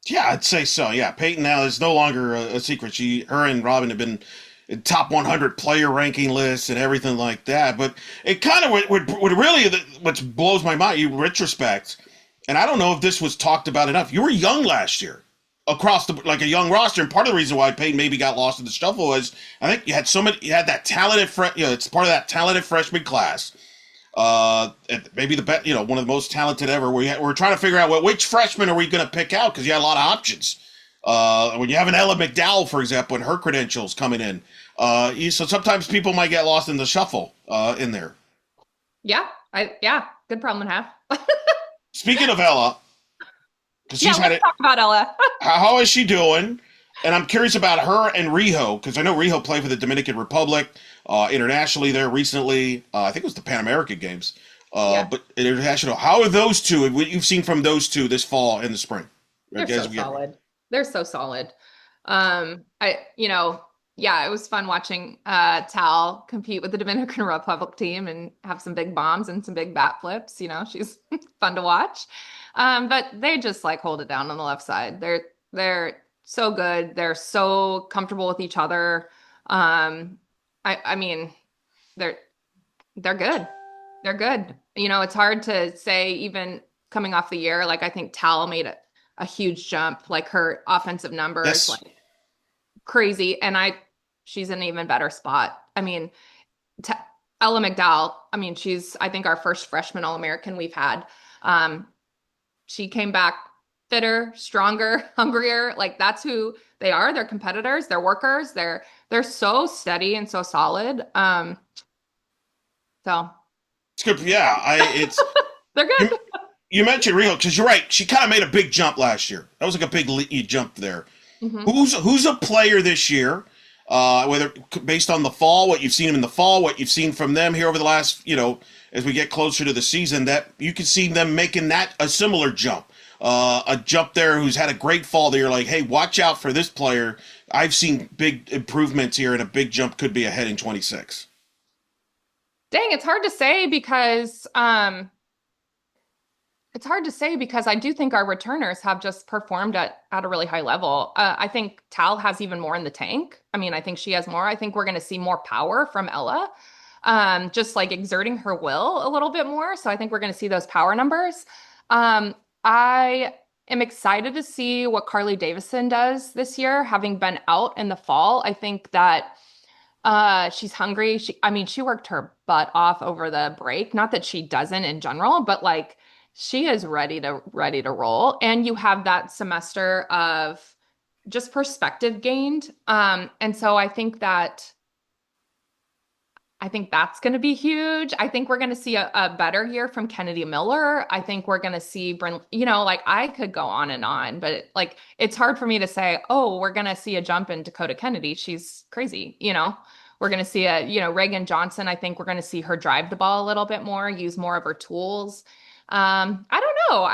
Yeah, I'd say so. Yeah, Peyton now is no longer a secret. Her and Robin have been in top 100 player ranking lists and everything like that. But it kind of would really, what blows my mind, you retrospect, and I don't know if this was talked about enough. You were young last year across like a young roster, and part of the reason why Peyton maybe got lost in the shuffle was I think you had that talented it's part of that talented freshman class. Maybe the best, one of the most talented ever. We're trying to figure out which freshman are we going to pick out because you had a lot of options. When you have an Ella McDowell, for example, and her credentials coming in, so sometimes people might get lost in the shuffle in there. Yeah, good problem to have. Speaking of Ella, because she's had it. Talk about Ella. How is she doing? And I'm curious about her and Riho, because I know Riho played for the Dominican Republic internationally there recently. I think it was the Pan American Games. But international, how are those two? What you've seen from those two this fall and the spring? They're so solid. They're so solid. It was fun watching Tal compete with the Dominican Republic team and have some big bombs and some big bat flips. She's fun to watch. But they just like hold it down on the left side. They're so good. They're so comfortable with each other. I mean, they're they're good. They're good. It's hard to say even coming off the year. Like I think Tal made a huge jump, like her offensive numbers, Yes. like crazy. And she's in an even better spot. I mean, T Ella McDowell, I mean, she's, I think, our first freshman All-American we've had. Um, she came back fitter, stronger, hungrier. Like that's who they are. They're competitors, they're workers, they're so steady and so solid. So It's good. Yeah, it's they're you, good. you mentioned Rio because you're right. She kind of made a big jump last year. That was like a big jump there. Hmm. Who's a player this year? Whether based on the fall, what you've seen them in the fall, what you've seen from them here over the last, as we get closer to the season, that you can see them making that a similar jump, a jump there who's had a great fall. That you're like, hey, watch out for this player. I've seen big improvements here, and a big jump could be ahead in 26. Dang, it's hard to say because I do think our returners have just performed at a really high level. I think Tal has even more in the tank. I mean, I think she has more. I think we're going to see more power from Ella, just like exerting her will a little bit more. So I think we're going to see those power numbers. I am excited to see what Carly Davison does this year, having been out in the fall. I think that she's hungry. I mean, she worked her butt off over the break. Not that she doesn't in general, but like she is ready to roll. And you have that semester of just perspective gained. And so I think that's going to be huge. I think we're going to see a better year from Kennedy Miller. I think we're going to see Bryn, like I could go on, but like it's hard for me to say, oh, we're going to see a jump in Dakota Kennedy. She's crazy. We're going to see Reagan Johnson. I think we're going to see her drive the ball a little bit more, use more of her tools. I don't know.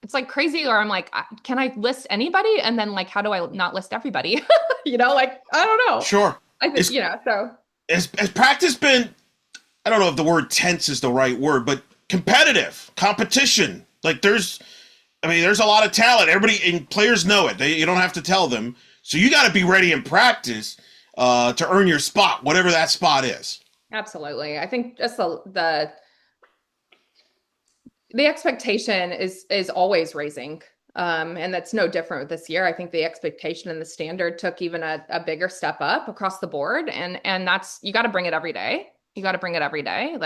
It's like crazy, or I'm like, can I list anybody? And then like, how do I not list everybody? Like, I don't know. Sure. I think, Is so. has practice been? I don't know if the word tense is the right word, but competitive competition. Like there's a lot of talent. Everybody and players know it. You don't have to tell them. So you got to be ready in practice to earn your spot, whatever that spot is. Absolutely. I think just the expectation is always raising. And that's no different with this year. I think the expectation and the standard took even a bigger step up across the board. And that's, you got to bring it every day. You got to bring it every day.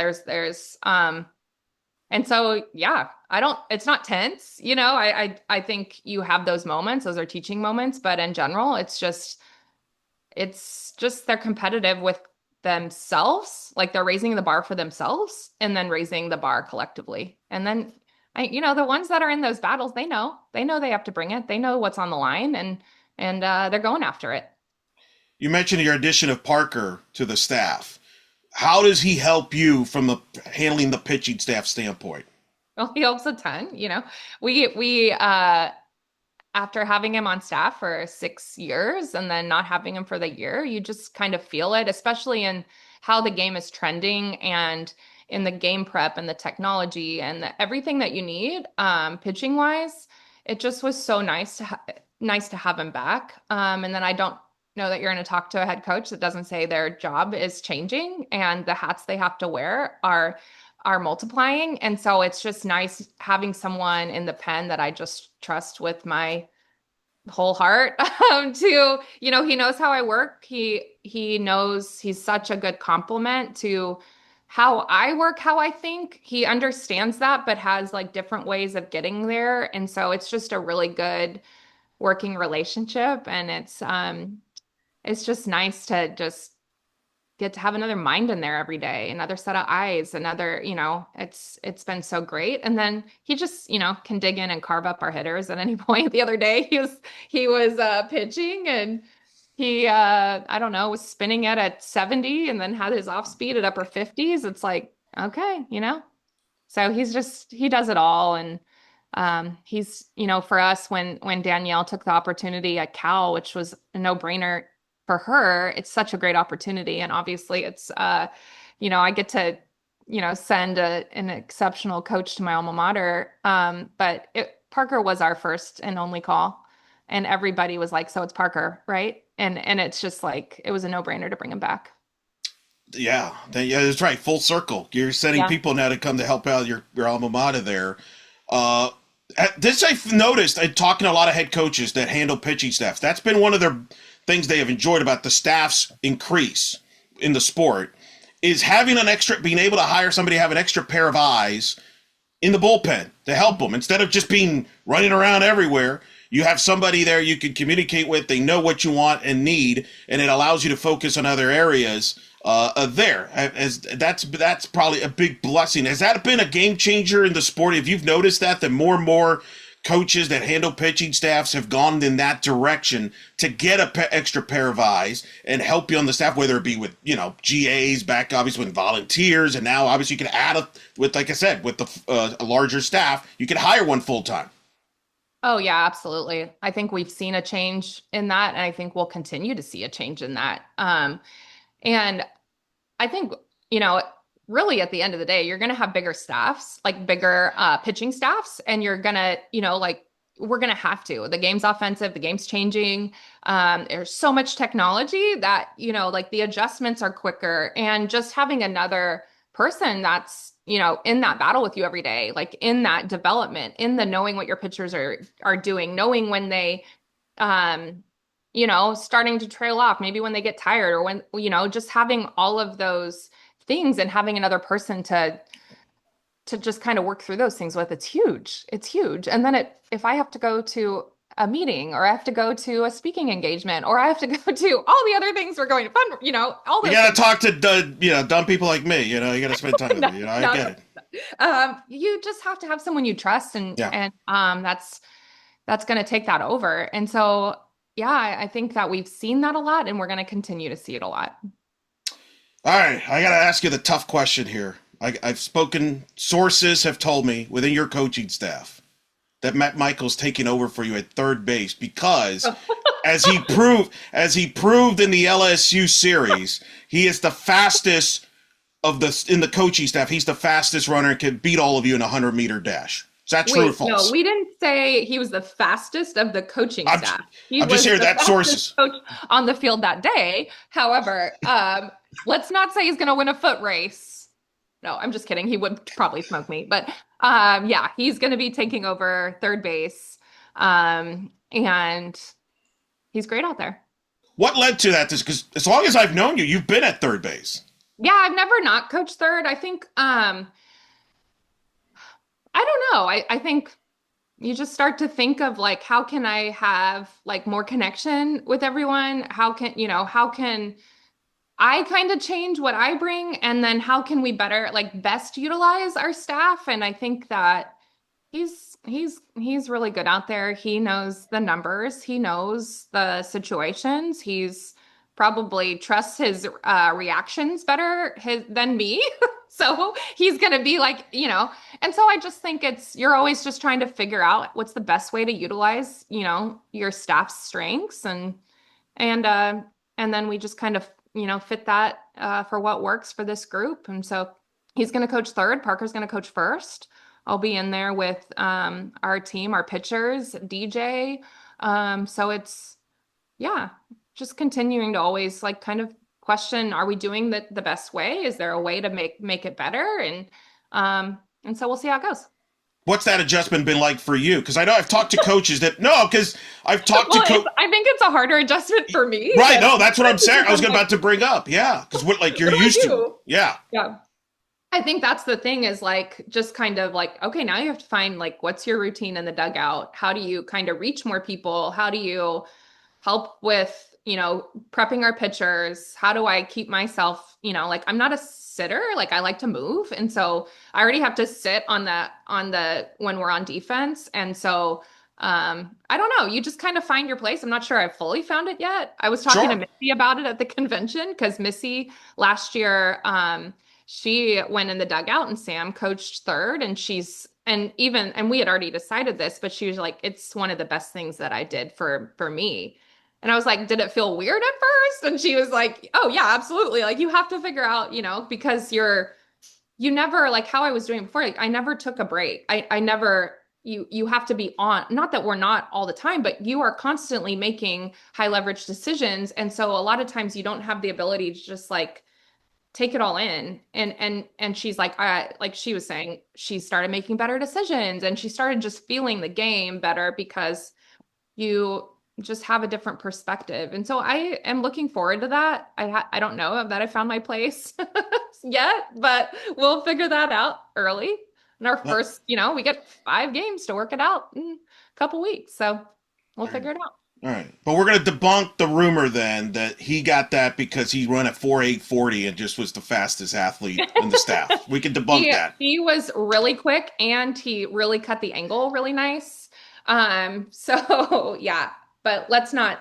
And so, yeah, it's not tense, I think you have those moments, those are teaching moments, but in general, it's just they're competitive with themselves. Like they're raising the bar for themselves and then raising the bar collectively. And then the ones that are in those battles, they know they have to bring it. They know what's on the line and they're going after it. You mentioned your addition of Parker to the staff. How does he help you from handling the pitching staff standpoint? Well, he helps a ton. We after having him on staff for 6 years and then not having him for the year, you just kind of feel it, especially in how the game is trending and in the game prep and the technology and everything that you need, pitching wise. It just was so nice to have him back. And then I don't know that you're going to talk to a head coach that doesn't say their job is changing and the hats they have to wear are multiplying. And so it's just nice having someone in the pen that I just trust with my whole heart he knows how I work. He knows he's such a good complement to how I work, how I think. He understands that, but has like different ways of getting there. And so it's just a really good working relationship. And it's just nice to just get to have another mind in there every day, another set of eyes, it's been so great. And then he just, can dig in and carve up our hitters at any point. The other day he was pitching and he, I don't know, was spinning it at 70 and then had his off speed at upper 50s. It's like, okay, so he does it all. And he's, for us, when Danielle took the opportunity at Cal, which was a no-brainer for her, it's such a great opportunity. And obviously it's, I get to, send an exceptional coach to my alma mater. But Parker was our first and only call. And everybody was like, so it's Parker, right? And it's just like it was a no-brainer to bring him back. Yeah, that's right. Full circle. You're sending Yeah. people now to come to help out your alma mater there. Uh, this I've noticed, talking to a lot of head coaches that handle pitching staffs. That's been one of their things they have enjoyed about the staff's increase in the sport is having being able to hire somebody to have an extra pair of eyes in the bullpen to help them instead of just being running around everywhere. You have somebody there you can communicate with. They know what you want and need, and it allows you to focus on other areas there. As that's probably a big blessing. Has that been a game changer in the sport? If you've noticed that more and more coaches that handle pitching staffs have gone in that direction to get extra pair of eyes and help you on the staff, whether it be with GAs back obviously with volunteers, and now obviously you can add with, like I said, with a larger staff, you can hire one full time. Oh, yeah, absolutely. I think we've seen a change in that, and I think we'll continue to see a change in that. And I think, really at the end of the day, you're going to have bigger staffs, like bigger pitching staffs, and you're going to, like we're going to have to. The game's offensive, the game's changing. There's so much technology that, like the adjustments are quicker, and just having another person that's, in that battle with you every day, like in that development, in the knowing what your pitchers are doing, knowing when they, starting to trail off, maybe when they get tired or when, just having all of those things and having another person to just kind of work through those things with, it's huge. It's huge. And then if I have to go to a meeting or I have to go to a speaking engagement or I have to go to all the other things we're going to fund, all those. You got to talk to dumb people like me. You got to spend time with me. I get it. You just have to have someone you trust, and that's going to take that over. And so, yeah, I think that we've seen that a lot, and we're going to continue to see it a lot. All right, I got to ask you the tough question here. I've spoken. Sources have told me within your coaching staff that Matt Meuchel's taking over for you at third base because, as he proved in the LSU series, he is the fastest in the coaching staff. He's the fastest runner and can beat all of you in a 100-meter dash. Is that true or false? No, we didn't say he was the fastest of the coaching staff. I'm just hearing that sources coach on the field that day. However, let's not say he's going to win a foot race. No, I'm just kidding. He would probably smoke me, but yeah, he's going to be taking over third base, and he's great out there. What led to that? Because as long as I've known you, you've been at third base. Yeah, I've never not coached third. I think I don't know. I think you just start to think of like, how can I have like more connection with everyone? How can I kind of change what I bring, and then how can we best utilize our staff? And I think that he's really good out there. He knows the numbers. He knows the situations. He's probably trusts his reactions better than me. So he's going to be like, and so I just think you're always just trying to figure out what's the best way to utilize, your staff's strengths, and then we just kind of, fit that for what works for this group. And so he's going to coach third. Parker's going to coach first. I'll be in there with our team, our pitchers, DJ. So it's, just continuing to always like kind of question, are we doing the best way? Is there a way to make it better? And so we'll see how it goes. What's that adjustment been like for you? Because I know I've talked to coaches because I've talked to I think it's a harder adjustment for me. Right. No, that's what I'm saying. I was about to bring up. Yeah. Because you're used to. Yeah. Yeah. I think that's the thing is like, just kind of like, okay, now you have to find like, what's your routine in the dugout? How do you kind of reach more people? How do you help with, prepping our pitchers? How do I keep myself, like I'm not a sitter, like I like to move. And so I already have to sit on when we're on defense. And so I don't know, you just kind of find your place. I'm not sure I've fully found it yet. I was talking to Missy about it at the convention because Missy last year, she went in the dugout and Sam coached third, and we had already decided this, but she was like, it's one of the best things that I did for me. And I was like, did it feel weird at first? And she was like, oh yeah, absolutely. Like you have to figure out, because you never, like how I was doing before, like I never took a break. I never you have to be on, not that we're not all the time, but you are constantly making high leverage decisions. And so a lot of times you don't have the ability to just like take it all in. And she's like she was saying, she started making better decisions and she started just feeling the game better because you just have a different perspective. And so I am looking forward to that. I don't know that I found my place yet, but we'll figure that out early. And our But, first, we get 5 games to work it out in a couple weeks. So we'll figure it out. all right. But we're going to debunk the rumor then that he got that because he ran a 4.840 and just was the fastest athlete in the staff. We can debunk that. He was really quick and he really cut the angle really nice. So yeah, but let's not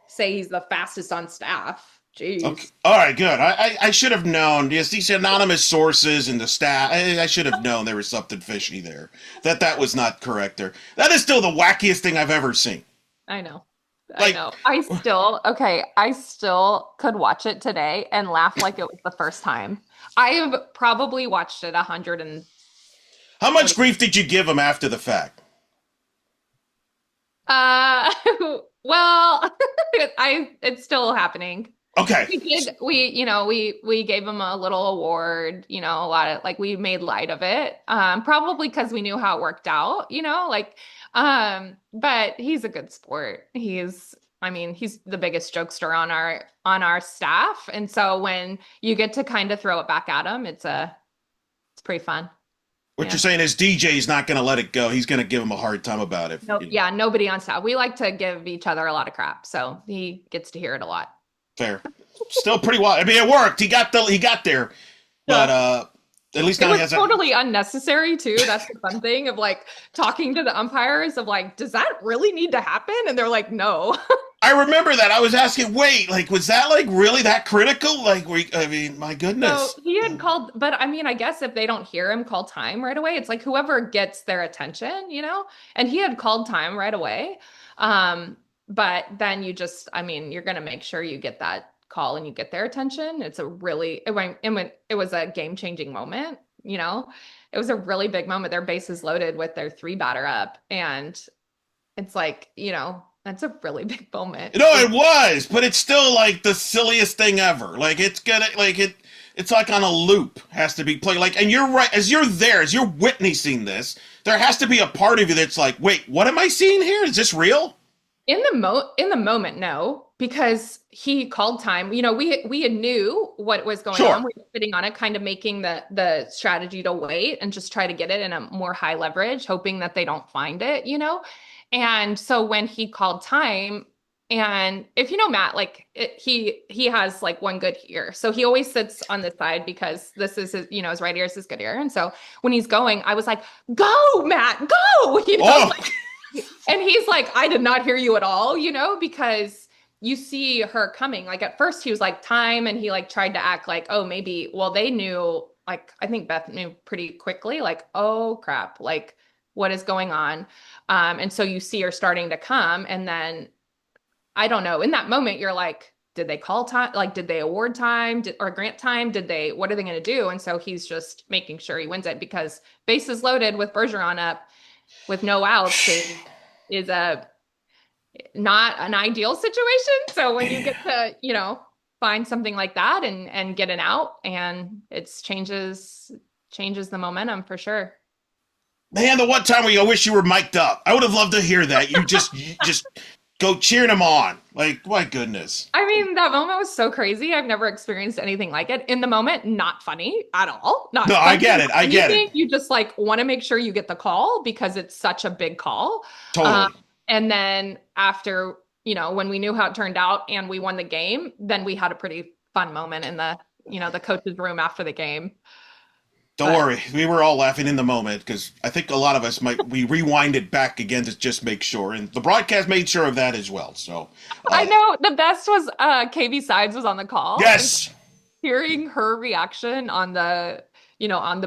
say he's the fastest on staff. Jeez. Okay. All right, good. I should have known. Yes, these anonymous sources and the staff. I should have known there was something fishy there. That was not correct there. That is still the wackiest thing I've ever seen. I know. Like, I know. I still could watch it today and laugh like it was the first time. I have probably watched it 100 and how much grief did you give him after the fact? uh well, it's still happening. Okay. We gave him a little award, a lot of like we made light of it. Probably because we knew how it worked out, but he's a good sport. He's the biggest jokester on our staff. And so when you get to kind of throw it back at him, it's pretty fun. What you're saying is DJ's not going to let it go. He's going to give him a hard time about it. No, yeah, nobody on staff. We like to give each other a lot of crap, so he gets to hear it a lot. Fair. Still pretty wild. I mean, it worked. He got there. But at least now it he was has totally unnecessary too. That's the fun thing of like talking to the umpires of like, does that really need to happen? And they're like, no. I remember that. I was asking, wait, like, was that like really that critical? Like, my goodness. So he had called, but I guess if they don't hear him call time right away, it's like whoever gets their attention, and he had called time right away. But then you're going to make sure you get that call and you get their attention. It was a game-changing moment, it was a really big moment. Their bases loaded with their 3-batter up. And it's like, that's a really big moment. It was, but it's still like the silliest thing ever. Like it's like on a loop has to be played. Like, and you're right, as you're there, as you're witnessing this, there has to be a part of you that's like, wait, what am I seeing here? Is this real? In the moment, no, because he called time. We knew what was going on. We were sitting on it, kind of making the strategy to wait and just try to get it in a more high leverage, hoping that they don't find it, And so when he called time, and if Matt, like he has like one good ear, so he always sits on this side because this is his right ear is his good ear, and so when he's going, I was like, "Go, Matt, go!" Like, and he's like, I did not hear you at all, because you see her coming. Like at first he was like time and he like tried to act like, oh, maybe, well, they knew, like, I think Beth knew pretty quickly, like, oh crap, like what is going on? And so you see her starting to come. And then I don't know, in that moment, you're like, did they call time? Like, did they award time or grant time? What are they going to do? And so he's just making sure he wins it because bases loaded with Bergeron up with no outs is not an ideal situation. So when you get to, find something like that and get an out, and it changes the momentum for sure. Man, the one time where you wish you were mic'd up. I would have loved to hear that. You just go cheering him on. Like, my goodness. That moment was so crazy. I've never experienced anything like it. In the moment, not funny at all. Not funny. I get it. You just like want to make sure you get the call because it's such a big call. Totally. And then after, when we knew how it turned out and we won the game, then we had a pretty fun moment in the coach's room after the game. Don't worry. We were all laughing in the moment because I think a lot of us we rewind it back again to just make sure. And the broadcast made sure of that as well. So I know the best was KB Sides was on the call. Yes. Hearing her reaction on the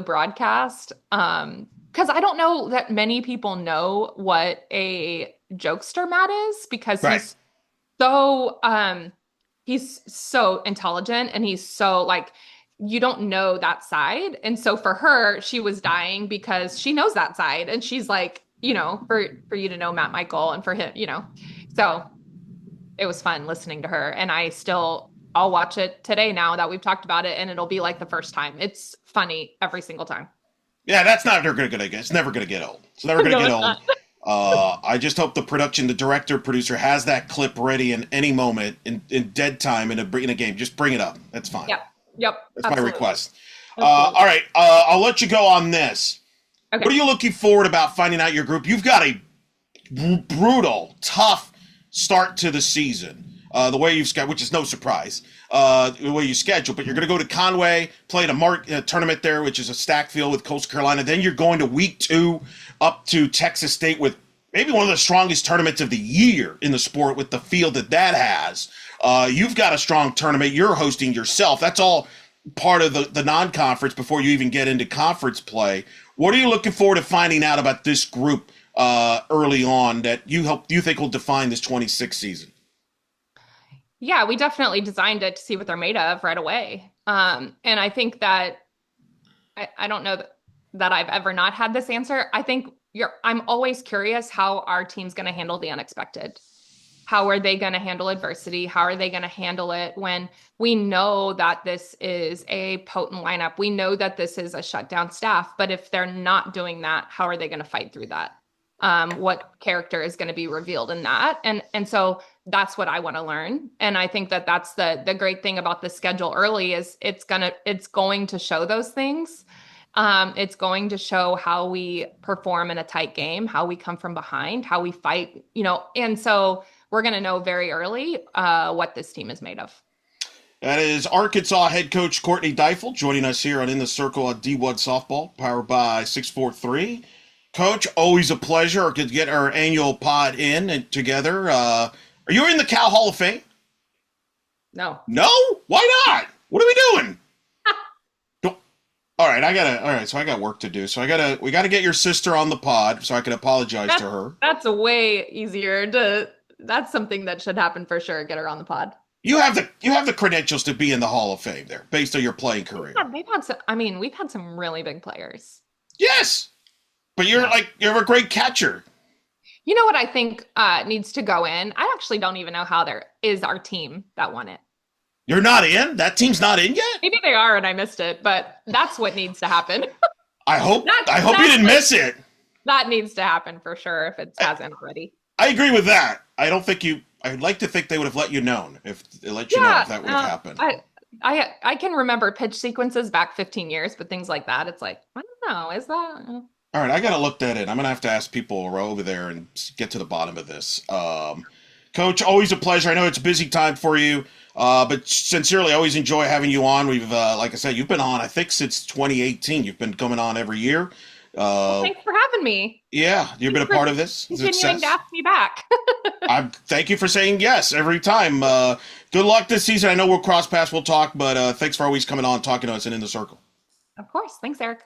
broadcast. Because I don't know that many people know what a jokester Matt is because he's so intelligent and he's so like, you don't know that side. And so for her, she was dying because she knows that side. And she's like, for you to know Matt Meuchel and for him, so it was fun listening to her. And I'll watch it today now that we've talked about it, and it'll be like the first time. It's funny every single time. Yeah, that's not never going to get. It's never going to get old. It's never going to No, get it's old. not. I just hope the director, producer has that clip ready in any moment in dead time in a game. Just bring it up. That's fine. Yep. That's Absolutely. my request. Absolutely. All right. I'll let you go on this. Okay. What are you looking forward about finding out your group? You've got a brutal, tough start to the season. The way you've scheduled, which is no surprise, the way you schedule, but you're going to go to Conway, play a tournament there, which is a stack field with Coastal Carolina. Then you're going to week 2 up to Texas State with maybe one of the strongest tournaments of the year in the sport with the field that has. You've got a strong tournament. You're hosting yourself. That's all part of the non-conference before you even get into conference play. What are you looking forward to finding out about this group early on that you think will define this 26th season? Yeah, we definitely designed it to see what they're made of right away. And I think that I don't know that I've ever not had this answer. I think I'm always curious how our team's going to handle the unexpected. How are they going to handle adversity? How are they going to handle it when we know that this is a potent lineup? We know that this is a shutdown staff, but if they're not doing that, how are they going to fight through that? What character is going to be revealed in that? And so that's what I want to learn. And I think that that's the great thing about the schedule early is it's going to show those things. It's going to show how we perform in a tight game, how we come from behind, how we fight, and so we're going to know very early what this team is made of. That is Arkansas head coach Courtney Deifel joining us here on In the Circle on D1 Softball, powered by 643. Coach, always a pleasure to get our annual pod in and together. Are you in the Cal Hall of Fame? No. No? Why not? What are we doing? All right, so I got work to do. So we gotta get your sister on the pod so I can apologize to her. That's a way easier that's something that should happen for sure. Get her on the pod. You have the credentials to be in the Hall of Fame there, based on your playing career. We've had some really big players. Yes. But you're a great catcher. You know what I think needs to go in? I actually don't even know how there is our team that won it. You're not in? That team's not in yet? Maybe they are and I missed it, but that's what needs to happen. I hope you didn't miss it. That needs to happen for sure if it hasn't already. I agree with that. I'd like to think they would have let you know if that would have happened. I can remember pitch sequences back 15 years, but things like that, it's like, I don't know, is that? All right, I got to look that in. I'm going to have to ask people over there and get to the bottom of this. Coach, always a pleasure. I know it's a busy time for you, but sincerely, I always enjoy having you on. We've, like I said, you've been on, I think, since 2018. You've been coming on every year. Thanks for having me. Yeah, you've been a part of this. Continuing to ask me back. Thank you for saying yes every time. Good luck this season. I know we'll cross paths, we'll talk, but thanks for always coming on, talking to us and In the Circle. Of course. Thanks, Eric.